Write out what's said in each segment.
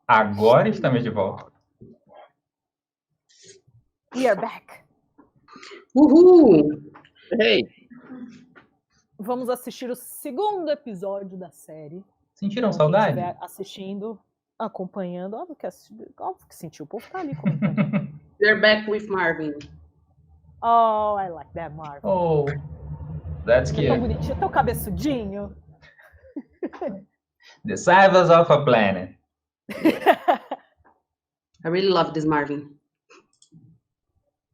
Agora estamos de volta. We are back. Uhul! Hey. Vamos assistir o segundo episódio da série. Sentiram Então, saudade? quem estiver assistindo, acompanhando, óbvio que sentiu. O povo tá ali comentando. We're back with Marvin. Oh, I like that, Marvin. Oh, that's Ele é tão cute. bonitinho, tão cabeçudinho. Disciples of a Planet. I really love this Marvin.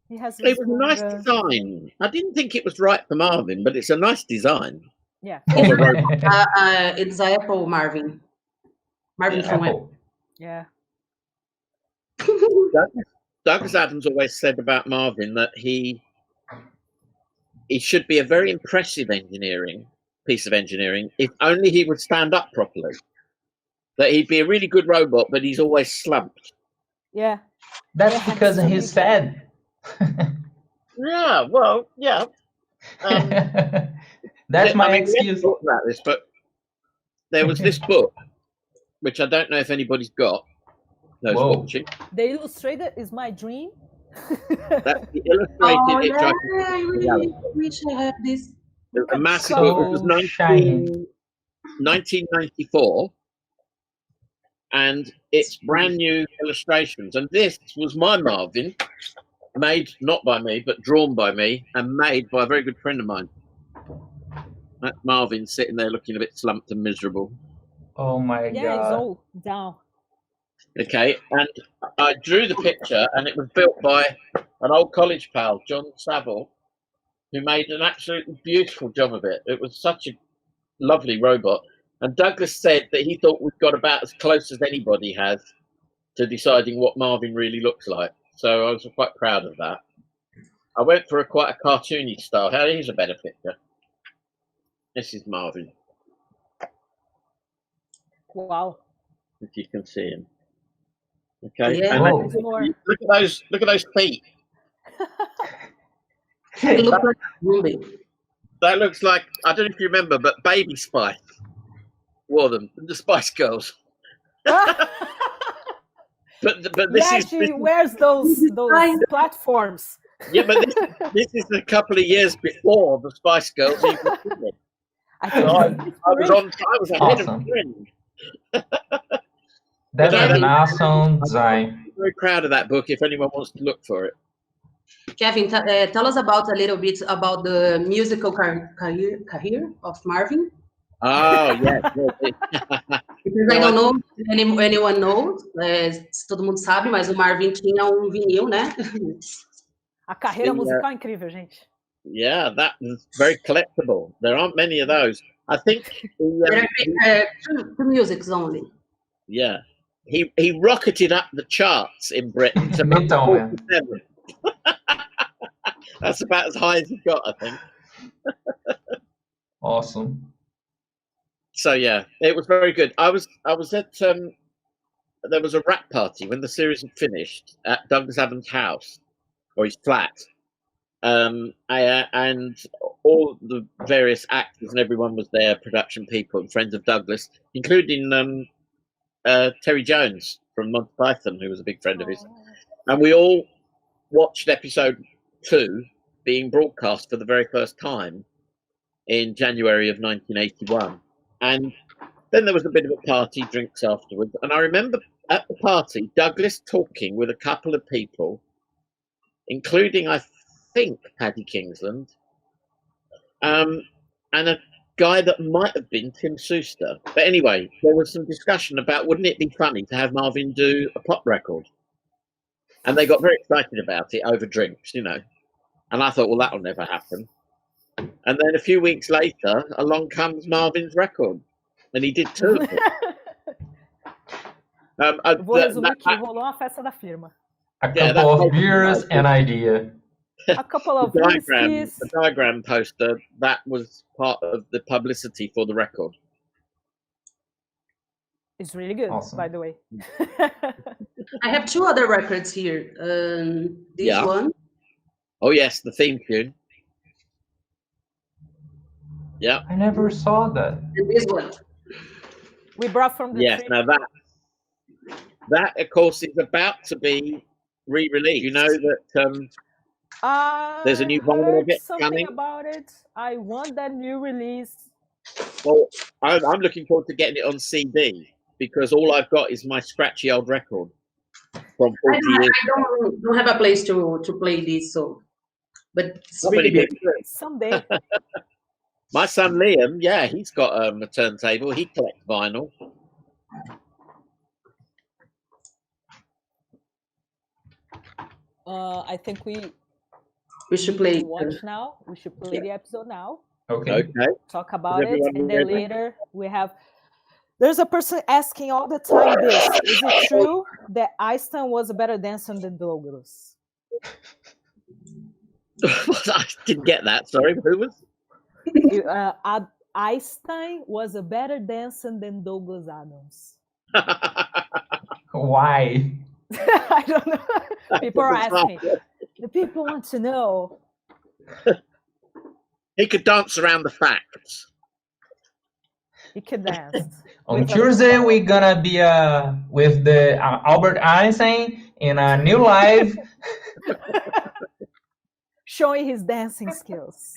He has It was a this nice longer- design. I didn't think it was right for Marvin, but it's a nice design. Yeah, Of a robot. It's Apple Marvin. Marvin from Apple. Apple. yeah. Douglas Adams always said about Marvin that he should be a very impressive piece of engineering if only he would stand up properly. That he'd be a really good robot, but he's always slumped. Yeah. That's Yeah, because so he's sad. Yeah, well, yeah. That's my we haven't excuse. talked about this, but there was this book, which I don't know if anybody's got. Those Whoa. watching. The Illustrated is my dream. That's the illustrated. I really wish I had this. A massive So book. It was shiny. 1994, and it's brand new illustrations. And this was my Marvin, made not by me, but drawn by me, and made by a very good friend of mine. That's Marvin sitting there looking a bit slumped and miserable. Oh my Yeah, it's god. all down. Okay, and I drew the picture, and it was built by an old college pal, John Saville, who made an absolutely beautiful job of it. It was such a lovely robot. And Douglas said that he thought we've got about as close as anybody has to deciding what Marvin really looks like. So I was quite proud of that. I went for quite a cartoony style. Here's a better picture. This is Marvin, Wow. if you can see him. Okay, Yeah. and Whoa. then look at those feet. It looks like a zombie. That looks like, I don't know if you remember, but Baby Spice wore them, the Spice Girls. But this Yeah, is she wears those platforms. yeah, but this is a couple of years before the Spice Girls even did it. I think Oh, I was ahead Awesome. of the trend. That's But an awesome design. I'm very proud of that book. If anyone wants to look for it, Kevin, tell us about a little bit about the musical career of Marvin. oh yeah, Because I don't know if anyone knows, se todo mundo sabe, mas o Marvin tinha vinil, né? A carreira Sim, musical é incrível, gente. yeah, that was very collectible. There aren't many of those. I think. There are two musics only. Yeah, he rocketed up the charts in Britain to number Então, man. 47. That's about as high as he got, I think. Awesome. So yeah, it was very good. I was at there was a rap party when the series had finished at Douglas Adams' house or his flat, and all the various actors and everyone was there, production people and friends of Douglas, including Terry Jones from Monty Python, who was a big friend of his, and we all watched episode 2 being broadcast for the very first time in January of 1981. And then there was a bit of a party, drinks afterwards. And I remember at the party, Douglas talking with a couple of people, including, I think, Paddy Kingsland, and a guy that might have been Tim Souster. But anyway, there was some discussion about wouldn't it be funny to have Marvin do a pop record? And they got very excited about it over drinks, you know. And I thought, well, that'll never happen. And then a few weeks later, along comes Marvin's record. And he did 2 of them. Vou resumir que rolou uma festa da firma. A couple of beers, an idea. A couple of whiskeys. The diagram poster, that was part of the publicity for the record. It's really good, Awesome. by the way. I have 2 other records here. This one. Oh yes, the theme tune. Yeah. I never saw that. And this one. We brought from the Yes, trip. now That, of course, is about to be re-released. You know that there's a new vinyl of heard it something coming. about it. I want that new release. Well, I'm looking forward to getting it on CD because all I've got is my scratchy old record from 40 years. I don't have a place to play this, so but it's Not really many good. people do. Someday. My son Liam, yeah, he's got a turntable. He collects vinyl. I think we should play. watch now. We should play the episode now. Okay. Okay. Talk about it, everyone and then ready? later we have. There's a person asking all the time this: is it true that Einstein was a better dancer than Douglas? I didn't get that. Sorry, who was? Einstein was a better dancer than Douglas Adams. Why? I don't know. People are asking. The people want to know. He could dance around the facts. He can dance. On Tuesday, we're gonna be with the Albert Einstein in a new live. Showing his dancing skills.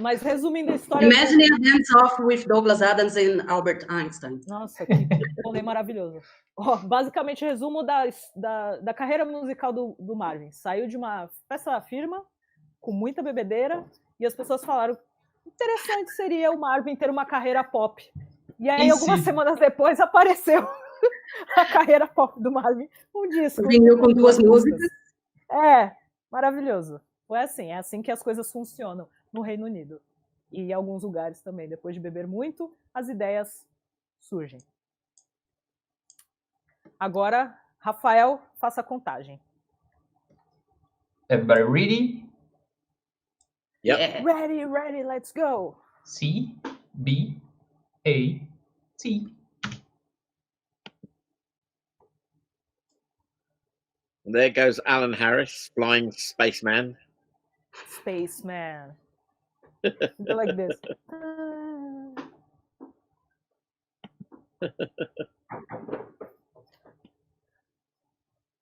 Mas resumindo a história. Imagine a dance-off with Douglas Adams and Albert Einstein. Nossa, que rolê maravilhoso. Basicamente, resumo da carreira musical do Marvin. Saiu de uma festa firma, com muita bebedeira, e as pessoas falaram: interessante seria o Marvin ter uma carreira pop. E aí, algumas semanas depois, apareceu a carreira pop do Marvin. Um disco. Vinil com 2 músicas. É, maravilhoso. Foi assim, é assim que as coisas funcionam no Reino Unido. E em alguns lugares também. Depois de beber muito, as ideias surgem. Agora, Rafael, faça a contagem. Everybody ready? Yep. Yeah. Ready, let's go. C, B, A, T. And there goes Alan Harris, flying spaceman. Spaceman. Something like this.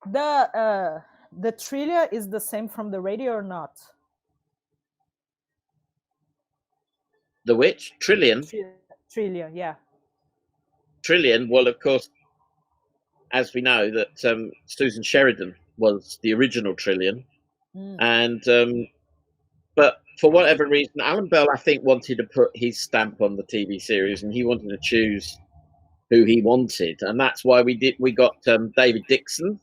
The trailer is the same from the radio or not? The which? Trillion? Trillion, yeah. Trillion, well, of course, as we know, that Susan Sheridan was the original Trillion. And but for whatever reason, Alan Bell, I think, wanted to put his stamp on the TV series, and he wanted to choose who he wanted, and that's why we got David Dixon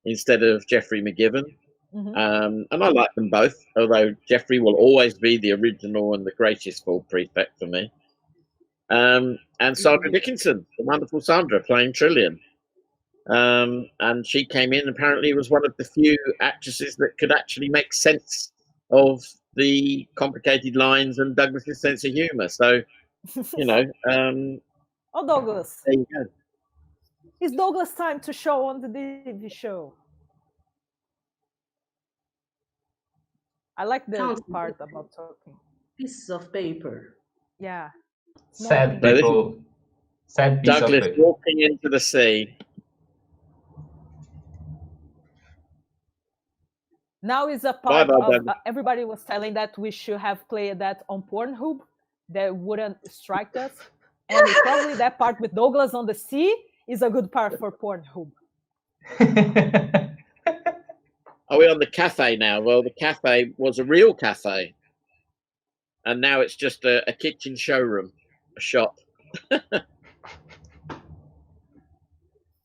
instead of Geoffrey McGibbon. And I like them both, although Geoffrey will always be the original and the greatest ball prefect for me. And Sandra Dickinson, the wonderful Sandra, playing Trillion. And she came in, apparently was one of the few actresses that could actually make sense of the complicated lines and Douglas's sense of humor. So, you know. Oh, Douglas. There you go. It's Douglas' time to show on the TV show. I like the part about talking. Pieces of paper. Yeah. Sad people. Sad piece Douglas of paper. walking into the sea. Now is a part of everybody was telling that we should have played that on Pornhub. That wouldn't strike us. And probably that part with Douglas on the sea is a good part for Pornhub. Are we on the cafe now? Well, the cafe was a real cafe. And now it's just a kitchen showroom, a shop.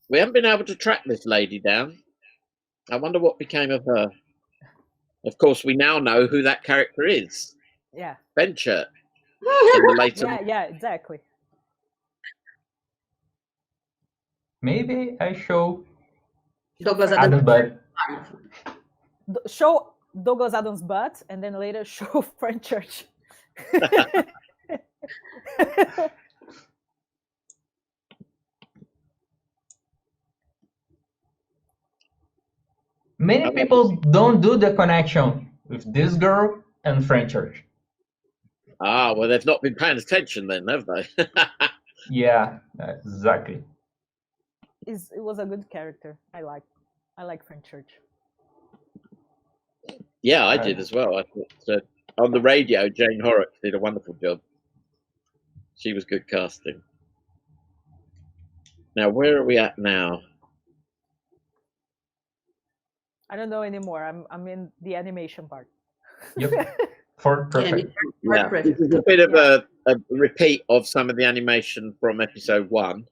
We haven't been able to track this lady down. I wonder what became of her. Of course, we now know who that character is. Yeah. Benchert. In the later... Yeah, exactly. Maybe I show Douglas Adam's butt. Show Douglas Adams' butt, and then later show Frank Church. Many people don't do the connection with this girl and Frank Church. Ah, well, they've not been paying attention then, have they? Yeah, exactly. it was a good character. I like Fenchurch. Yeah, I did as well. I thought on the radio, Jane Horrocks did a wonderful job. She was good casting. Now, where are we at now? I don't know anymore. I'm in the animation part. Yep. For perfect. Yeah, this is a bit of a repeat of some of the animation from episode 1.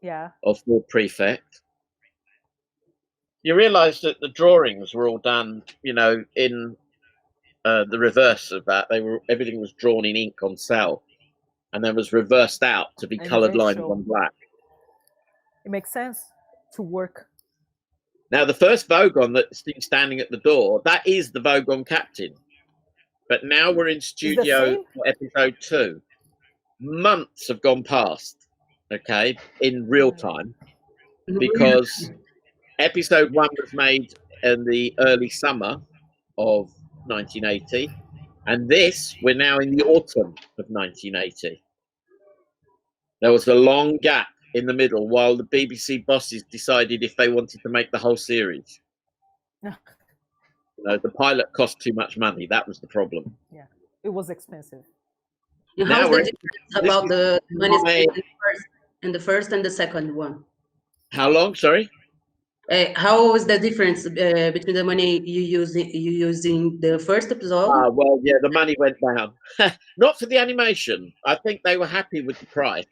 Yeah. Of Full Prefect. You realise that the drawings were all done, you know, in the reverse of that. Everything was drawn in ink on cell, and then was reversed out to be coloured lines on black. It makes sense to work. Now, the first Vogon that's standing at the door, that is the Vogon captain. But now we're in studio for episode 2. Months have gone past, okay, in real time, because episode 1 was made in the early summer of 1980, and we're now in the autumn of 1980. There was a long gap in the middle while the BBC bosses decided if they wanted to make the whole series. You know, the pilot cost too much money. That was the problem. Yeah, it was expensive. How's the difference about the money in the first and the second one? How long? Sorry. How is the difference between the money you use in the first episode? Well, yeah, the money went down. Not for the animation. I think they were happy with the price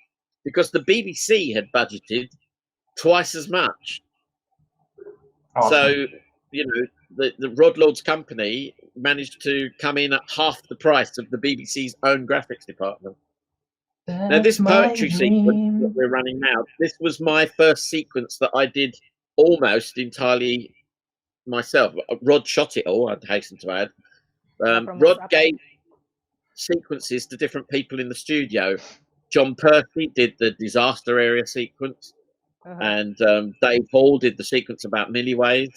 because the BBC had budgeted twice as much. Awesome. So, you know, the Rod Lord's company managed to come in at half the price of the BBC's own graphics department. Now, this poetry sequence that we're running now, this was my first sequence that I did almost entirely myself. Rod shot it all, I'd hasten to add. Rod gave sequences to different people in the studio. John Percy did the disaster area sequence, and Dave Hall did the sequence about milliways,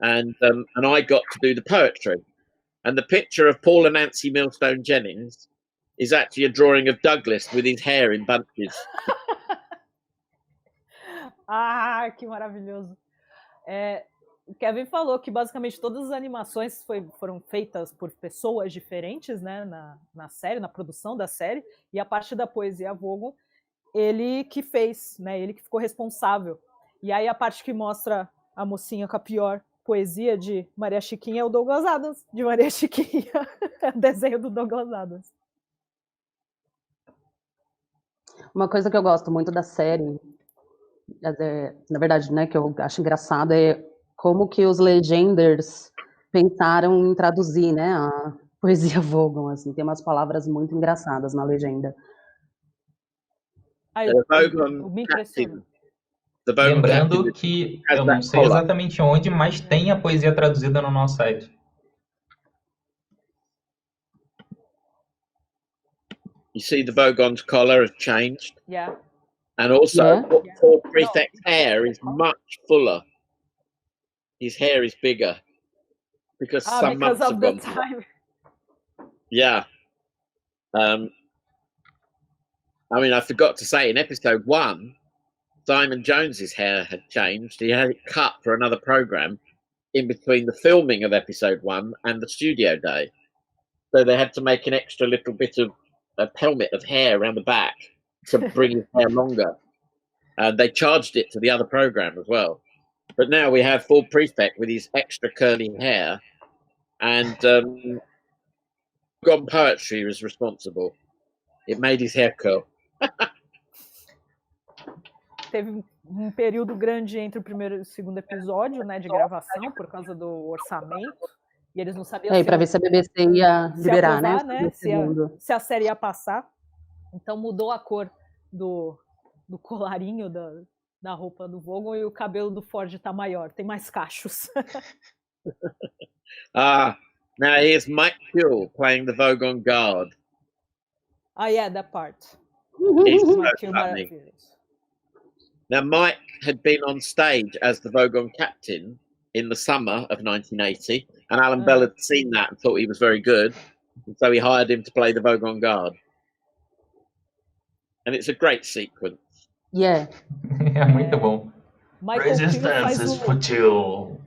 and I got to do the poetry. And the picture of Paul and Nancy Millstone Jennings is actually a drawing of Douglas with his hair in bunches. Ah, que maravilhoso. O Kevin falou que basicamente todas as animações foram feitas por pessoas diferentes, né, na série, na produção da série, e a parte da poesia Vogon, ele que fez, né, ele que ficou responsável. E aí a parte que mostra a mocinha com a pior poesia de Maria Chiquinha é o Douglas Adams, de Maria Chiquinha. É o desenho do Douglas Adams. Uma coisa que eu gosto muito da série, na verdade, né, que eu acho engraçado, é como que os Legenders pensaram em traduzir, né, a poesia Vogon, assim, tem umas palavras muito engraçadas na legenda. Lembrando que eu não sei exatamente onde, mas tem a poesia traduzida no nosso site. You see the Vogon's collar has changed. Yeah. And also, Paul Prefect's hair is much fuller. His hair is bigger because some months have gone by. Yeah. I mean, I forgot to say, in episode 1, Simon Jones's hair had changed. He had it cut for another program in between the filming of episode 1 and the studio day. So they had to make an extra little bit of a helmet of hair around the back to bring his hair longer. And they charged it to the other program as well. But now we have Full Prefect with his extra curly hair, and Gone Poetry was responsible. It made his hair curl. Teve período grande entre o primeiro e o segundo episódio, né, de gravação, por causa do orçamento, e eles não sabiam para ver se a BBC ia liberar, aprovar, né? Se a série ia passar. Então mudou a cor do colarinho da roupa do Vogon, e o cabelo do Ford tá maior, tem mais cachos. Now here's Mike Hill playing the Vogon guard. Yeah, that part. He's so funny. Now Mike had been on stage as the Vogon captain in the summer of 1980, and Alan Bell had seen that and thought he was very good, and so he hired him to play the Vogon guard. And it's a great sequence. Yeah. É muito bom. Michael Peel faz Resistance is o... futile.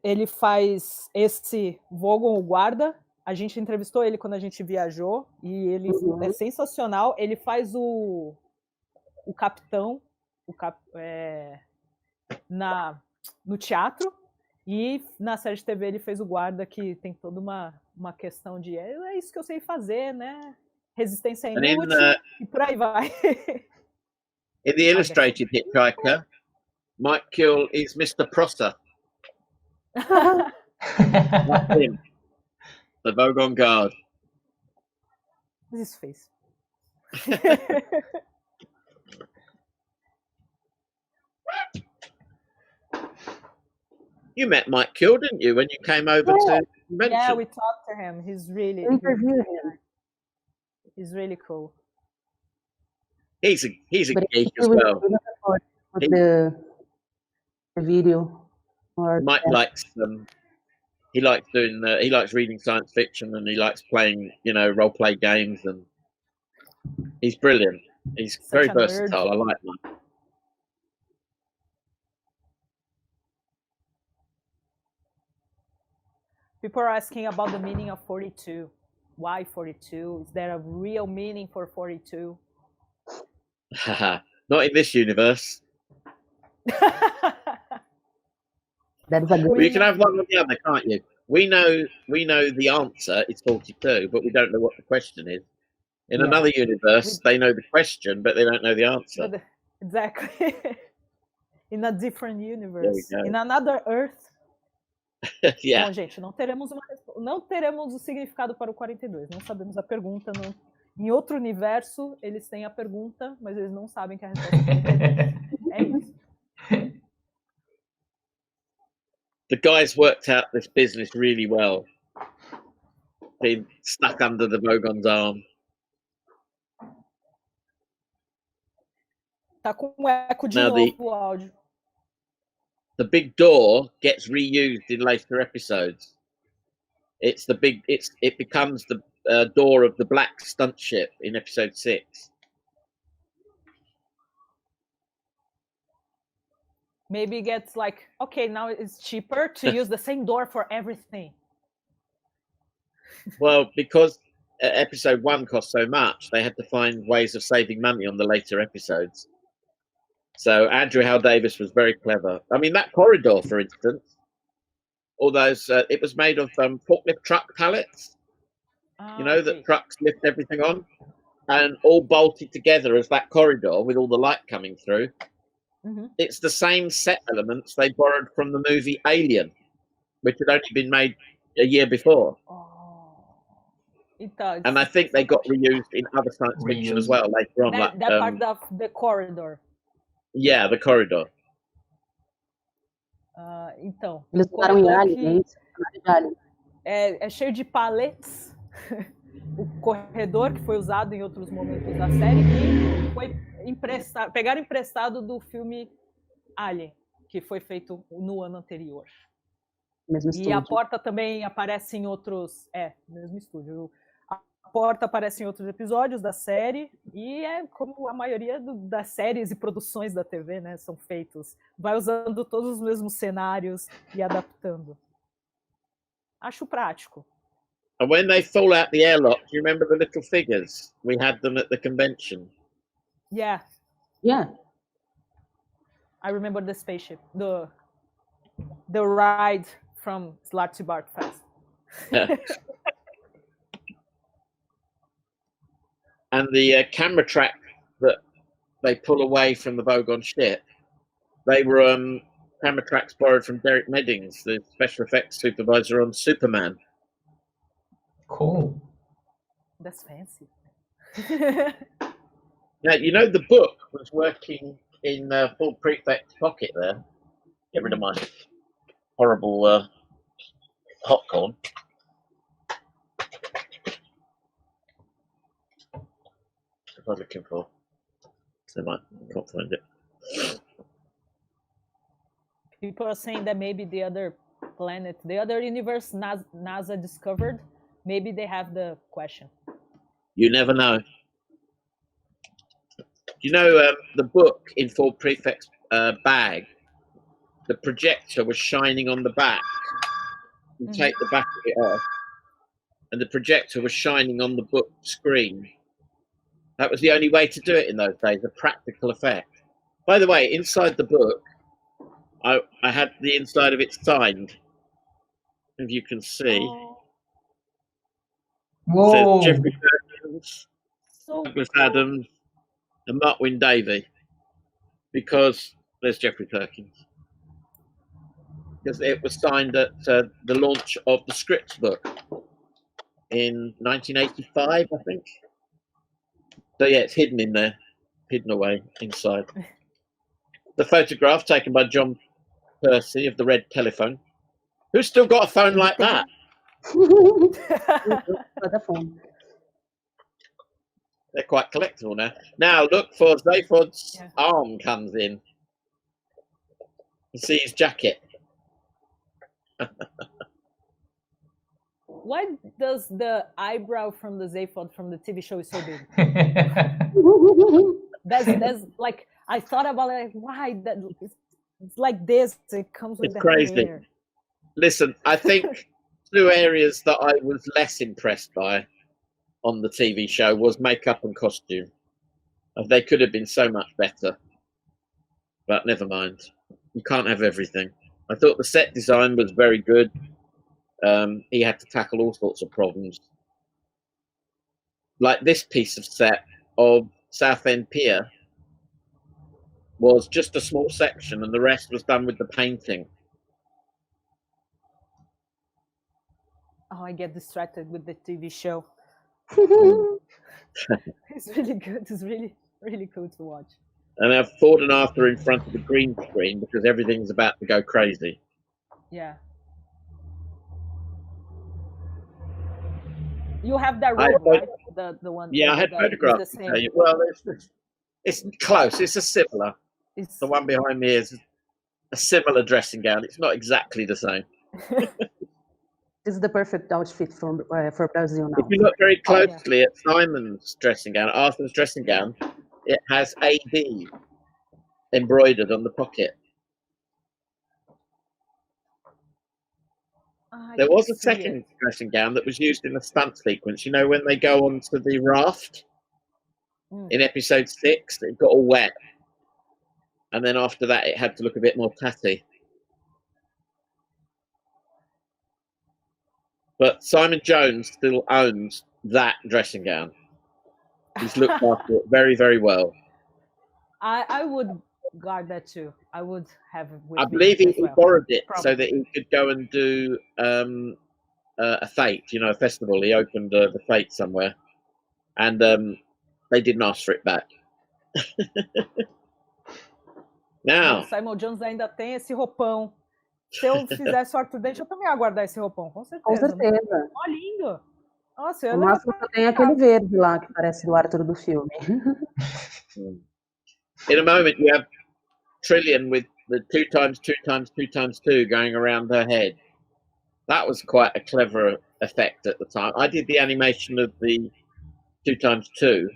Ele faz esse Vogon, o guarda. A gente entrevistou ele quando a gente viajou e ele é sensacional. Ele faz o capitão no teatro, e na série de TV ele fez o guarda, que tem toda uma questão de é isso que eu sei fazer, né? Resistência é inútil, e por aí vai. In the illustrated Hitchhiker, Mike Kill is Mr. Prosser. That's him. The Vogon Guard. This face. You met Mike Kill, didn't you, when you came over to convention? Yeah, we talked to him. He's really cool. He's a geek as well. The video. Mike likes he likes doing he likes reading science fiction, and he likes playing, role play games, and he's brilliant. He's very versatile. I like Mike. People are asking about the meaning of 42. Why 42? Is there a real meaning for 42? Not in this universe. Well, you can have one or the other, can't you? We know the answer is 42, but we don't know what the question is. In another universe, they know the question, but they don't know the answer. Exactly. In a different universe. In another Earth. Yeah. Bom, gente, não teremos o significado para o 42. Não sabemos a pergunta. Em outro universo, eles têm a pergunta, mas eles não sabem que a resposta é isso. The guys worked out this business really well. Being stuck under the Vogon's arm. Tá com eco de novo o áudio. The big door gets reused in later episodes. It becomes the door of the black stunt ship in episode 6. Maybe it gets like, okay, now it's cheaper to use the same door for everything. Well, because episode 1 cost so much, they had to find ways of saving money on the later episodes. So Andrew Howell Davis was very clever. I mean, that corridor, for instance, all those, it was made of forklift truck pallets, that trucks lift everything on, and all bolted together as that corridor with all the light coming through. Mm-hmm. It's the same set elements they borrowed from the movie Alien, which had only been made a year before. And I think they got reused in other science fiction as well later on. That part of the corridor. Yeah, the corridor. Então, eles usaram em Alien, é cheio de pallets. O corredor que foi usado em outros momentos da série e foi pegaram emprestado do filme Alien, que foi feito no ano anterior. Mesmo e estúdio. A porta também aparece em outros... mesmo estúdio. A porta aparece em outros episódios da série e é como a maioria das séries e produções da TV, né, são feitos. Vai usando todos os mesmos cenários e adaptando. Acho prático. And when they fall out the airlock, do you remember the little figures? We had them at the convention. Yeah. I remember the spaceship, the ride from Slarty Bart Fest. Yeah. And the camera track that they pull away from the Vogon ship, they were camera tracks borrowed from Derek Meddings, the special effects supervisor on Superman. Cool. That's fancy. Now, the book was working in full prefect pocket there. Get rid of my horrible popcorn. What am I looking for? I can't find it. People are saying that maybe the other planet, the other universe NASA discovered, maybe they have the question. You never know. You know, the book in Ford Prefect's bag, the projector was shining on the back. You take the back of it off, and the projector was shining on the book screen. That was the only way to do it in those days, a practical effect. By the way, inside the book, I had the inside of it signed, if you can see. Oh, It says Whoa. Jeffrey Perkins, so Douglas cool. Adams, and Mark Wynne Davey, because there's Jeffrey Perkins. Because it was signed at the launch of the script book in 1985, I think. So yeah, it's hidden in there, hidden away inside. The photograph taken by John Percy of the red telephone. Who's still got a phone like that? They're quite collectible now. Now look for Zaphod's arm comes in. You see his jacket. Why does the eyebrow from the Zaphod from the TV show is so big? That's like, I thought about it, like, why that it's like this. It comes with It's the crazy. hair. Listen, I think two areas that I was less impressed by on the TV show was makeup and costume. They could have been so much better, but never mind. You can't have everything. I thought the set design was very good. He had to tackle all sorts of problems. Like this piece of set of Southend Pier was just a small section, and the rest was done with the painting. Oh, I get distracted with the TV show. It's really good. It's really, really cool to watch. And now Ford and Arthur in front of the green screen because everything's about to go crazy. Yeah. You have that I room, had- right? The one. Yeah, I had that photographs. is the To same. tell you. Well, it's close. It's a similar. It's The one behind me is a similar dressing gown. It's not exactly the same. This is the perfect outfit for Brazil now. If you look very closely at Simon's dressing gown, Arthur's dressing gown, it has AD embroidered on the pocket. There was a second dressing gown that was used in the stunt sequence. You know, when they go onto the raft in episode 6, it got all wet. And then after that, it had to look a bit more tatty. But Simon Jones still owns that dressing gown. He's looked after it very, very well. I would guard that too. I would have it with I me believe as he well. borrowed it so Probably. that he could go and do a fete, you know, a festival. He opened the fete somewhere, and they didn't ask for it back. Now, O Simon Jones ainda tem esse roupão. Se eu fizesse o Arthur Dente, eu também ia guardar esse roupão, com certeza. Com certeza. Ó, lindo! Nossa, eu O máximo que eu tenho é aquele verde lá, que parece o Arthur do filme. in a moment, you have Trillian with the 2 times 2 times 2 times 2 going around her head. That was quite a clever effect at the time. I did the animation of the 2 times 2,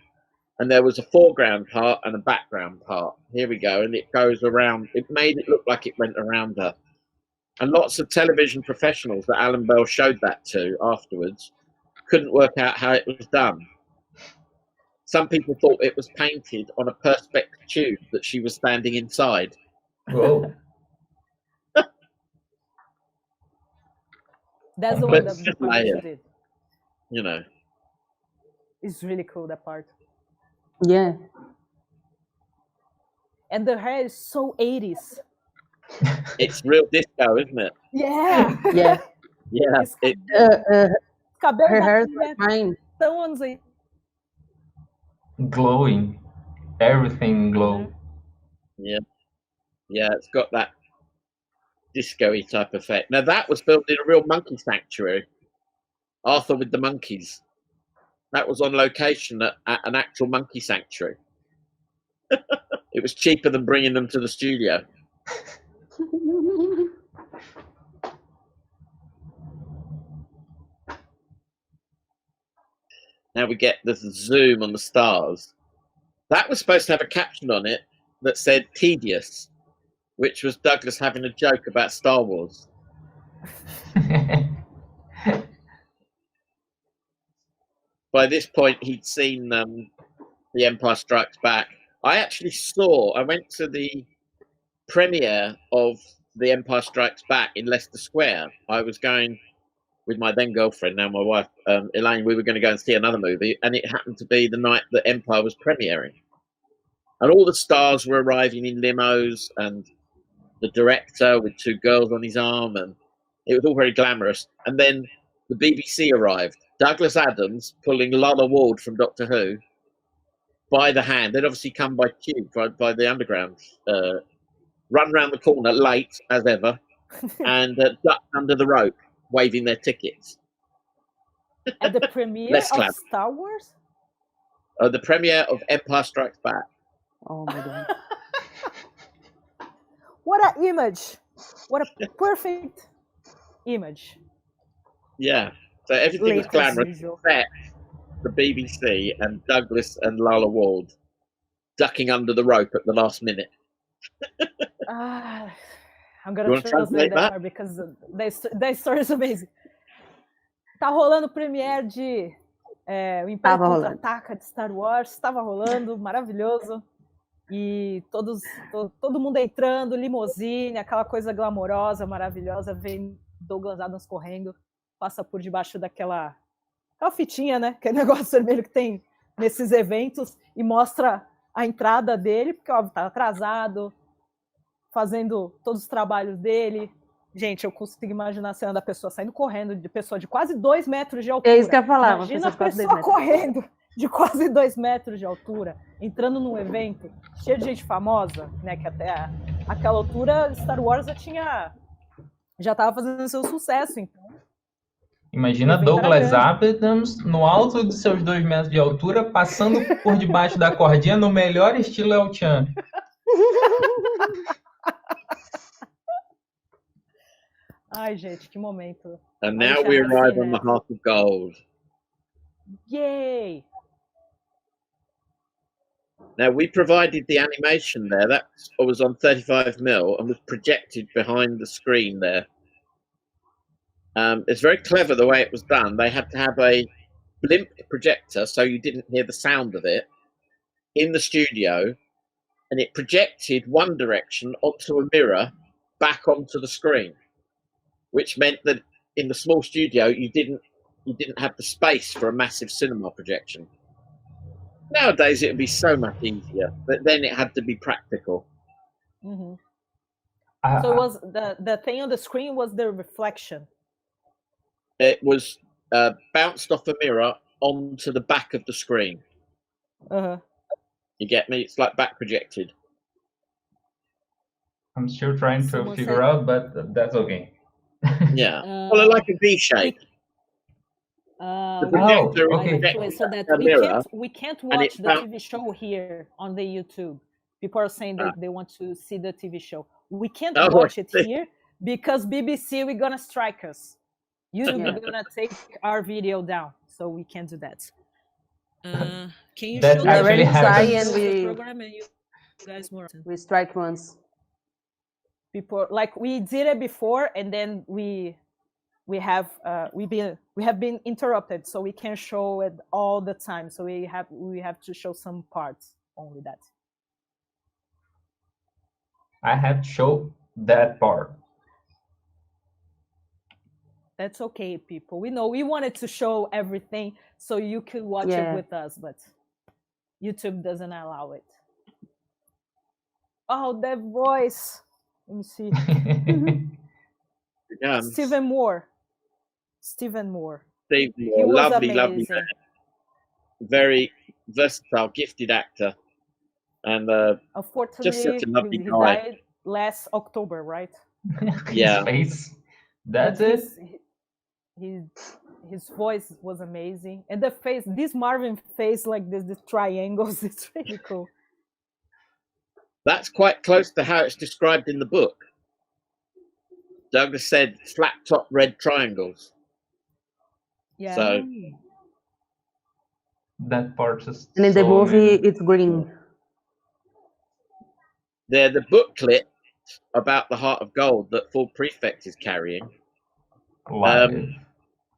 and there was a foreground part and a background part. Here we go, and it goes around. It made it look like it went around her. And lots of television professionals that Alan Bell showed that to afterwards couldn't work out how it was done. Some people thought it was painted on a perspex tube that she was standing inside. Whoa. That's the But one that just the layer. producer did. You know. It's really cool, that part. Yeah. And the hair is so 80s. It's real disco, isn't it? Yeah! Yeah. Yeah. It, Cabelo Her hair is daqui like é mine. tão anos aí. Glowing. Everything glow. yeah. Yeah, it's got that disco-y type effect. Now, that was filmed in a real monkey sanctuary. Arthur with the monkeys. That was on location at an actual monkey sanctuary. It was cheaper than bringing them to the studio. Now we get the zoom on the stars. That was supposed to have a caption on it that said "tedious," which was Douglas having a joke about Star Wars. By this point, he'd seen The Empire Strikes Back. I went to the premiere of The Empire Strikes Back in Leicester Square. I was going with my then girlfriend, now my wife, Elaine. We were going to go and see another movie, and it happened to be the night that Empire was premiering. And all the stars were arriving in limos, and the director with two girls on his arm, and it was all very glamorous. And then the BBC arrived. Douglas Adams pulling Lalla Ward from Doctor Who by the hand. They'd obviously come by tube, by the underground, run round the corner late as ever, and ducked under the rope, waving their tickets. At the premiere of Star Wars? The premiere of Empire Strikes Back. Oh my God. What an image! What a perfect image. Yeah. So everything was glamorous except the BBC and Douglas and Lalla Ward ducking under the rope at the last minute. I'm gonna translate that because that story is amazing. Tá rolando o premiere de o Império Contra-Ataca de Star Wars, estava rolando, maravilhoso. E todo mundo entrando, limousine, aquela coisa glamourosa, maravilhosa, vem Douglas Adams correndo, passa por debaixo daquela fitinha, né? Que é negócio vermelho que tem nesses eventos, e mostra a entrada dele, porque óbvio, tá atrasado, fazendo todos os trabalhos dele. Gente, eu consigo imaginar a cena da pessoa saindo correndo, de pessoa de quase 2 metros de altura. É isso que eu ia falar. Imagina a pessoa correndo de quase 2 metros de altura, entrando num evento cheio de gente famosa, né? Que até aquela altura Star Wars já estava fazendo seu sucesso, então. Imagina Douglas Adams no alto de seus 2 metros de altura, passando por debaixo da cordinha no melhor estilo El Chan. Ai, gente, que momento. And now we arrive on the Heart of Gold. Yay! Now, we provided the animation there. That was on 35mm and was projected behind the screen there. It's very clever the way it was done. They had to have a blimp projector so you didn't hear the sound of it in the studio, and it projected one direction onto a mirror back onto the screen, which meant that in the small studio you didn't have the space for a massive cinema projection. Nowadays it would be so much easier, but then it had to be practical. Mm-hmm. So it was the thing on the screen was the reflection. It was bounced off a mirror onto the back of the screen. Uh-huh. You get me? It's like back projected. I'm still trying to figure out, but that's okay. Yeah. Well, like a V shape. The projector okay. So that we can't watch the TV show here on the YouTube. People are saying that they want to see the TV show. We can't watch it here because BBC, we're gonna strike us. YouTube is gonna take our video down, so we can't do that. Can you that show actually happens. the program and you guys more? We strike once. People like we did it before, and then we have been interrupted, so we can't show it all the time. So we have to show some parts only. That I have to show that part. That's okay, people. We know we wanted to show everything so you could watch it with us, but YouTube doesn't allow it. Oh, that voice. Let me see. Stephen Moore. Lovely man. Very versatile, gifted actor. And unfortunately, just such a lovely he guy. died last October, right? Yeah. His face. That's it. His voice was amazing, and the face, this Marvin face, like this triangles, it's really cool. That's quite close to how it's described in the book. Douglas said flat top red triangles. Yeah. So That part is And in the so movie, amazing. it's green. The booklet about the Heart of Gold that Full Prefect is carrying. Live.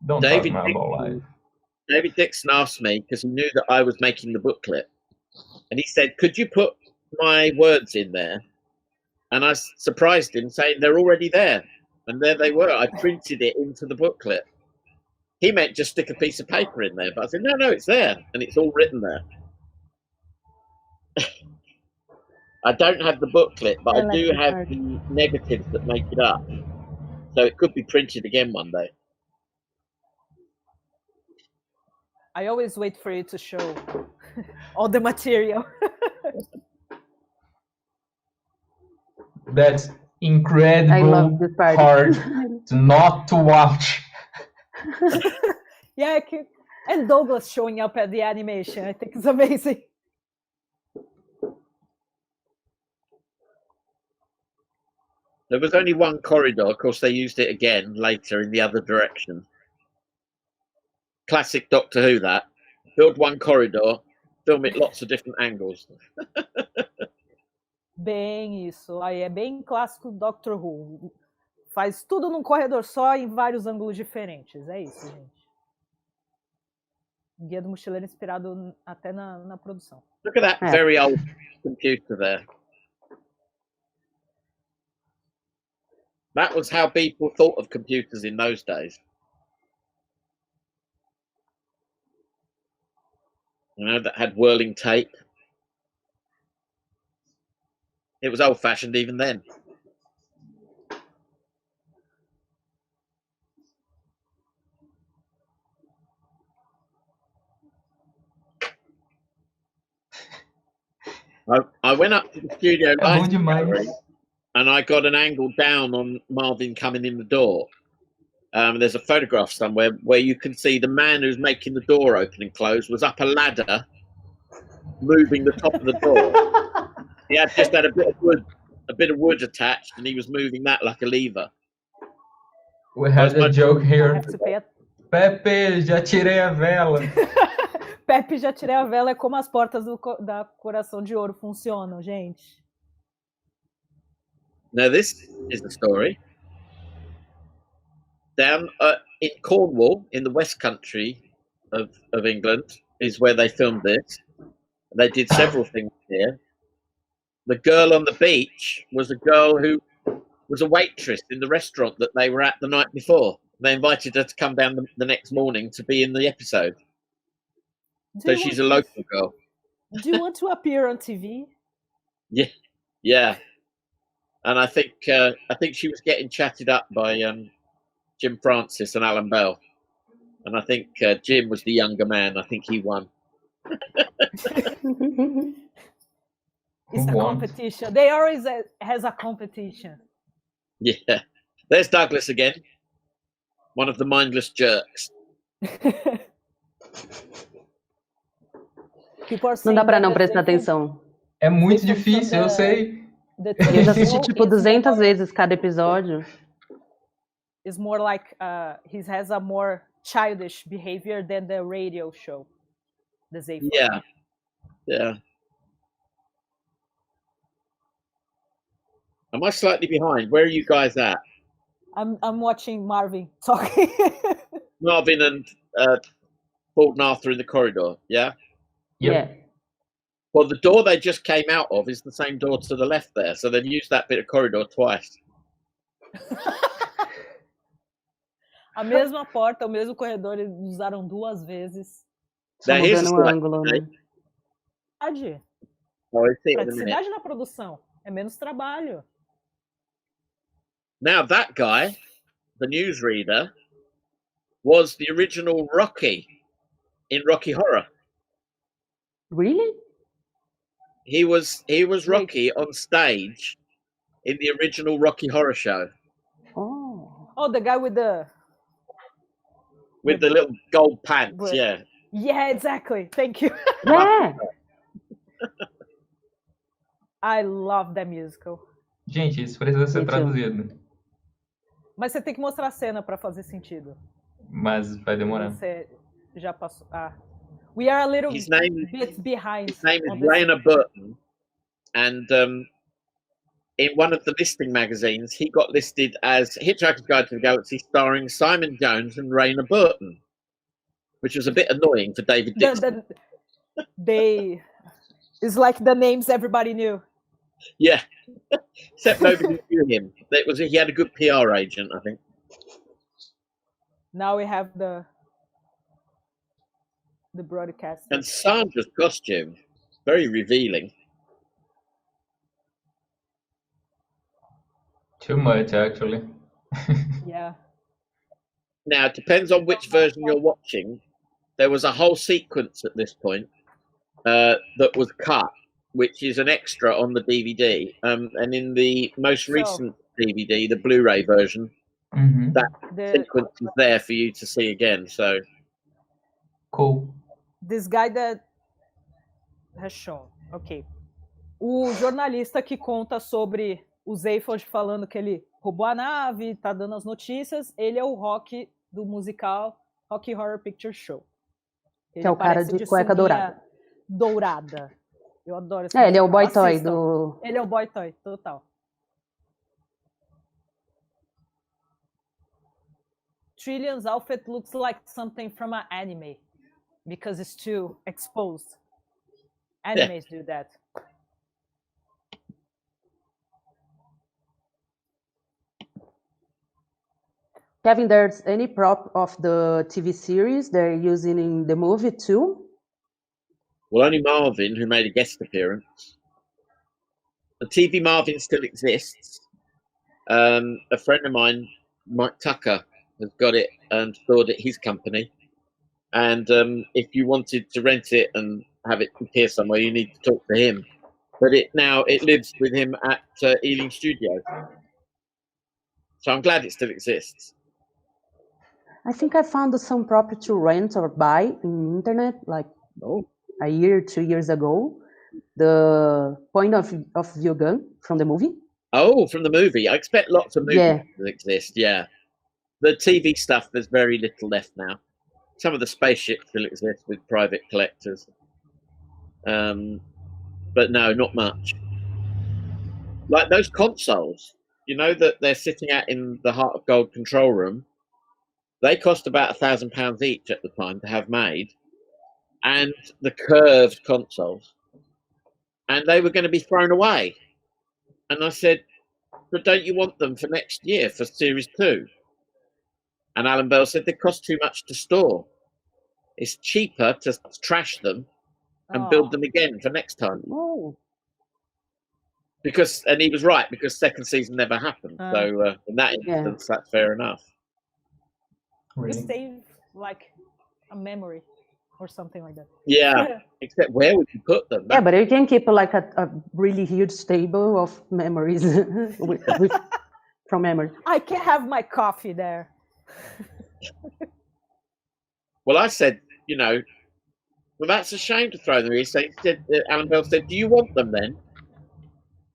Don't talk David more about live. David Dixon asked me, because he knew that I was making the booklet, and he said, could you put my words in there? And I surprised him, saying they're already there. And there they were. I printed it into the booklet. He meant just stick a piece of paper in there, but I said, no, it's there, and it's all written there. I don't have the booklet, but I do have the negatives that make it up. So it could be printed again one day. I always wait for you to show all the material. That's I love incredible this part. hard not to watch. Yeah, and Douglas showing up at the animation, I think it's amazing. There was only one corridor. Of course, they used it again later in the other direction. Classic Doctor Who, that. Build one corridor, film it lots of different angles. Bem isso, aí é bem clássico Doctor Who. Faz tudo num corredor só em vários ângulos diferentes. É isso, gente. Guia do Mochileiro inspirado até na produção. Look at that very old computer there. That was how people thought of computers in those days. You know, that had whirling tape. It was old-fashioned even then. I went up to the studio lighting gallery, and I got an angle down on Marvin coming in the door. There's a photograph somewhere where you can see the man who's making the door open and close was up a ladder, moving the top of the door. He had just had a bit of wood attached, and he was moving that like a lever. We had a joke here. Pepe, já tirei a vela. Pepe, já tirei a vela é como as portas da Coração de Ouro funcionam, gente. Now this is the story. Down in Cornwall, in the West Country of England, is where they filmed this. They did several things here. The girl on the beach was a girl who was a waitress in the restaurant that they were at the night before. They invited her to come down the next morning to be in the episode. So she's a local girl. Do you want to appear on TV? Yeah. And I think she was getting chatted up by Jim Francis and Alan Bell. And I think Jim was the younger man. I think he won. It's a competition. They always has a competition. Yeah. There's Douglas again. One of the mindless jerks. Não dá pra não prestar atenção. É muito difícil, eu sei. Eu já assisti tipo 200 vezes cada episódio. It's more like he has a more childish behavior than the radio show. The Zayford. Yeah. Am I slightly behind? Where are you guys at? I'm watching Marvin talking. Marvin and Paul and Arthur in the corridor, yeah? Yeah. Well, the door they just came out of is the same door to the left there, so they've used that bit of corridor twice. A mesma porta, o mesmo corredor, eles usaram 2 vezes. Só mudando o ângulo, né? Praticidade na produção. É menos trabalho. Now that guy, the newsreader, was the original Rocky in Rocky Horror. Really? He was Rocky on stage in the original Rocky Horror show. Oh, the guy with the little gold pants, yeah. Yeah, exactly. Thank you. Yeah. I love that musical. Gente, isso precisa ser traduzido. Mas você tem que mostrar a cena para fazer sentido. Mas vai demorar. Você já passou. We are a little His name bit behind. His name is on this. Rainer Burton, and in one of the listing magazines, he got listed as Hitchhiker's Guide to the Galaxy, starring Simon Jones and Rainer Burton, which was a bit annoying for David Dixon. It's like the names everybody knew. Yeah, except nobody knew him. He had a good PR agent, I think. Now we have the broadcast. And Sandra's costume, very revealing. Too much, actually. Yeah. Now, it depends on which version you're watching. There was a whole sequence at this point that was cut, which is an extra on the DVD. And in the most recent DVD, the Blu-ray version, that sequence is there for you to see again. So cool. This guy that has shown. Ok. O jornalista que conta sobre o Zaphod falando que ele roubou a nave, tá dando as notícias, ele é o Rock do musical Rocky Horror Picture Show. Ele que é o cara de cueca dourada. Dourada. Eu adoro esse ele é o boy toy do... Ele é o boy toy, total. Trillion's outfit looks like something from an anime because it's too exposed. Animes do that. Kevin, there's any prop of the TV series they're using in the movie too? Well, only Marvin, who made a guest appearance. The TV Marvin still exists. A friend of mine, Mike Tucker, has got it and stored at his company. And if you wanted to rent it and have it appear somewhere, you need to talk to him. But it lives with him at Ealing Studios. So I'm glad it still exists. I think I found some prop to rent or buy in the internet, like a year, 2 years ago. The point of view gun from the movie. Oh, from the movie. I expect lots of movies to exist, yeah. The TV stuff, there's very little left now. Some of the spaceships still exist with private collectors. But no, not much. Like those consoles, you know, that they're sitting at in the Heart of Gold control room. They cost about £1,000 each at the time to have made. And the curved consoles. And they were going to be thrown away. And I said, but don't you want them for next year, for Series 2? And Alan Bell said, they cost too much to store. It's cheaper to trash them and build them again for next time. Oh. And he was right, because second season never happened. So in that instance, that's fair enough. You save like a memory or something like that. Yeah, except where would you put them? Yeah, but you can keep like a really huge table of memories from memory. I can have my coffee there. Well, I said, you know, well, that's a shame to throw them away. So Alan Bell said, do you want them then?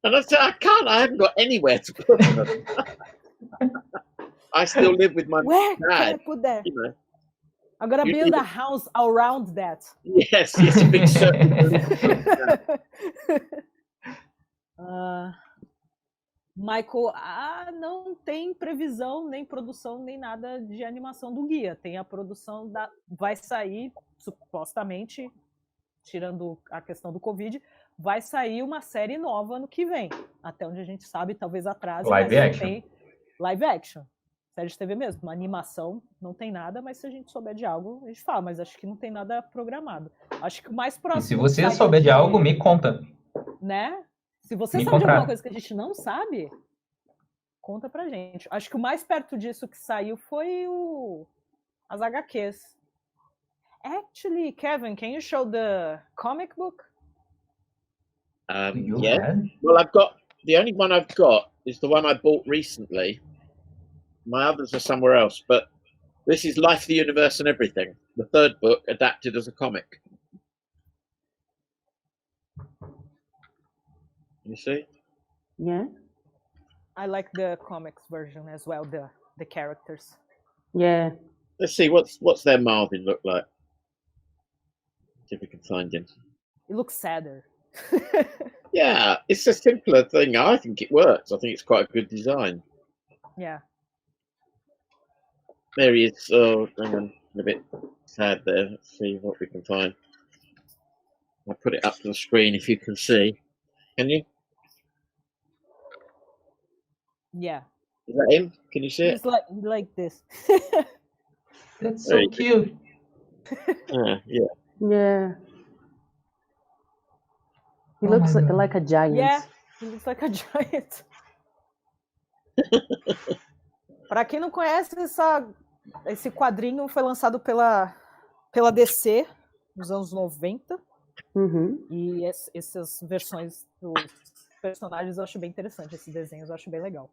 And I said, I can't. I haven't got anywhere to put them. I still live with my dad. Where can I put that? You know, I'm gonna build a house around that. Yes, a big circle. Michael, não tem previsão, nem produção, nem nada de animação do guia. Tem a produção vai sair, supostamente, tirando a questão do Covid, vai sair uma série nova no que vem. Até onde a gente sabe, talvez atrase. Live action. Tem live action. Série de TV mesmo. Uma animação não tem nada, mas se a gente souber de algo, a gente fala. Mas acho que não tem nada programado. Acho que o mais próximo... E se você souber de algo, me conta. Né? Se você sabe de alguma coisa que a gente não sabe, conta pra gente. Acho que o mais perto disso que saiu foi as HQs. Actually, Kevin, can you show the comic book? Yeah. Well, the only one I've got is the one I bought recently. My others are somewhere else, but this is Life, the Universe and Everything, the third book adapted as a comic. You see? Yeah. I like the comics version as well, the characters. Yeah. Let's see, what's their Marvin look like? See if we can find him. He looks sadder. Yeah, it's a simpler thing. I think it works. I think it's quite a good design. Yeah. There he is. Oh, hang on. A bit sad there. Let's see what we can find. I'll put it up to the screen if you can see. Can you? Yeah. Is that him? Can you see it? He's like this. That's There so you go. cute. Yeah. Yeah. He Oh looks my God. like a giant. Yeah, he looks like a giant. Para quem não conhece, esse quadrinho foi lançado pela DC nos anos 90. Uhum. E essas versões dos personagens eu acho bem interessante. Esses desenhos eu acho bem legal.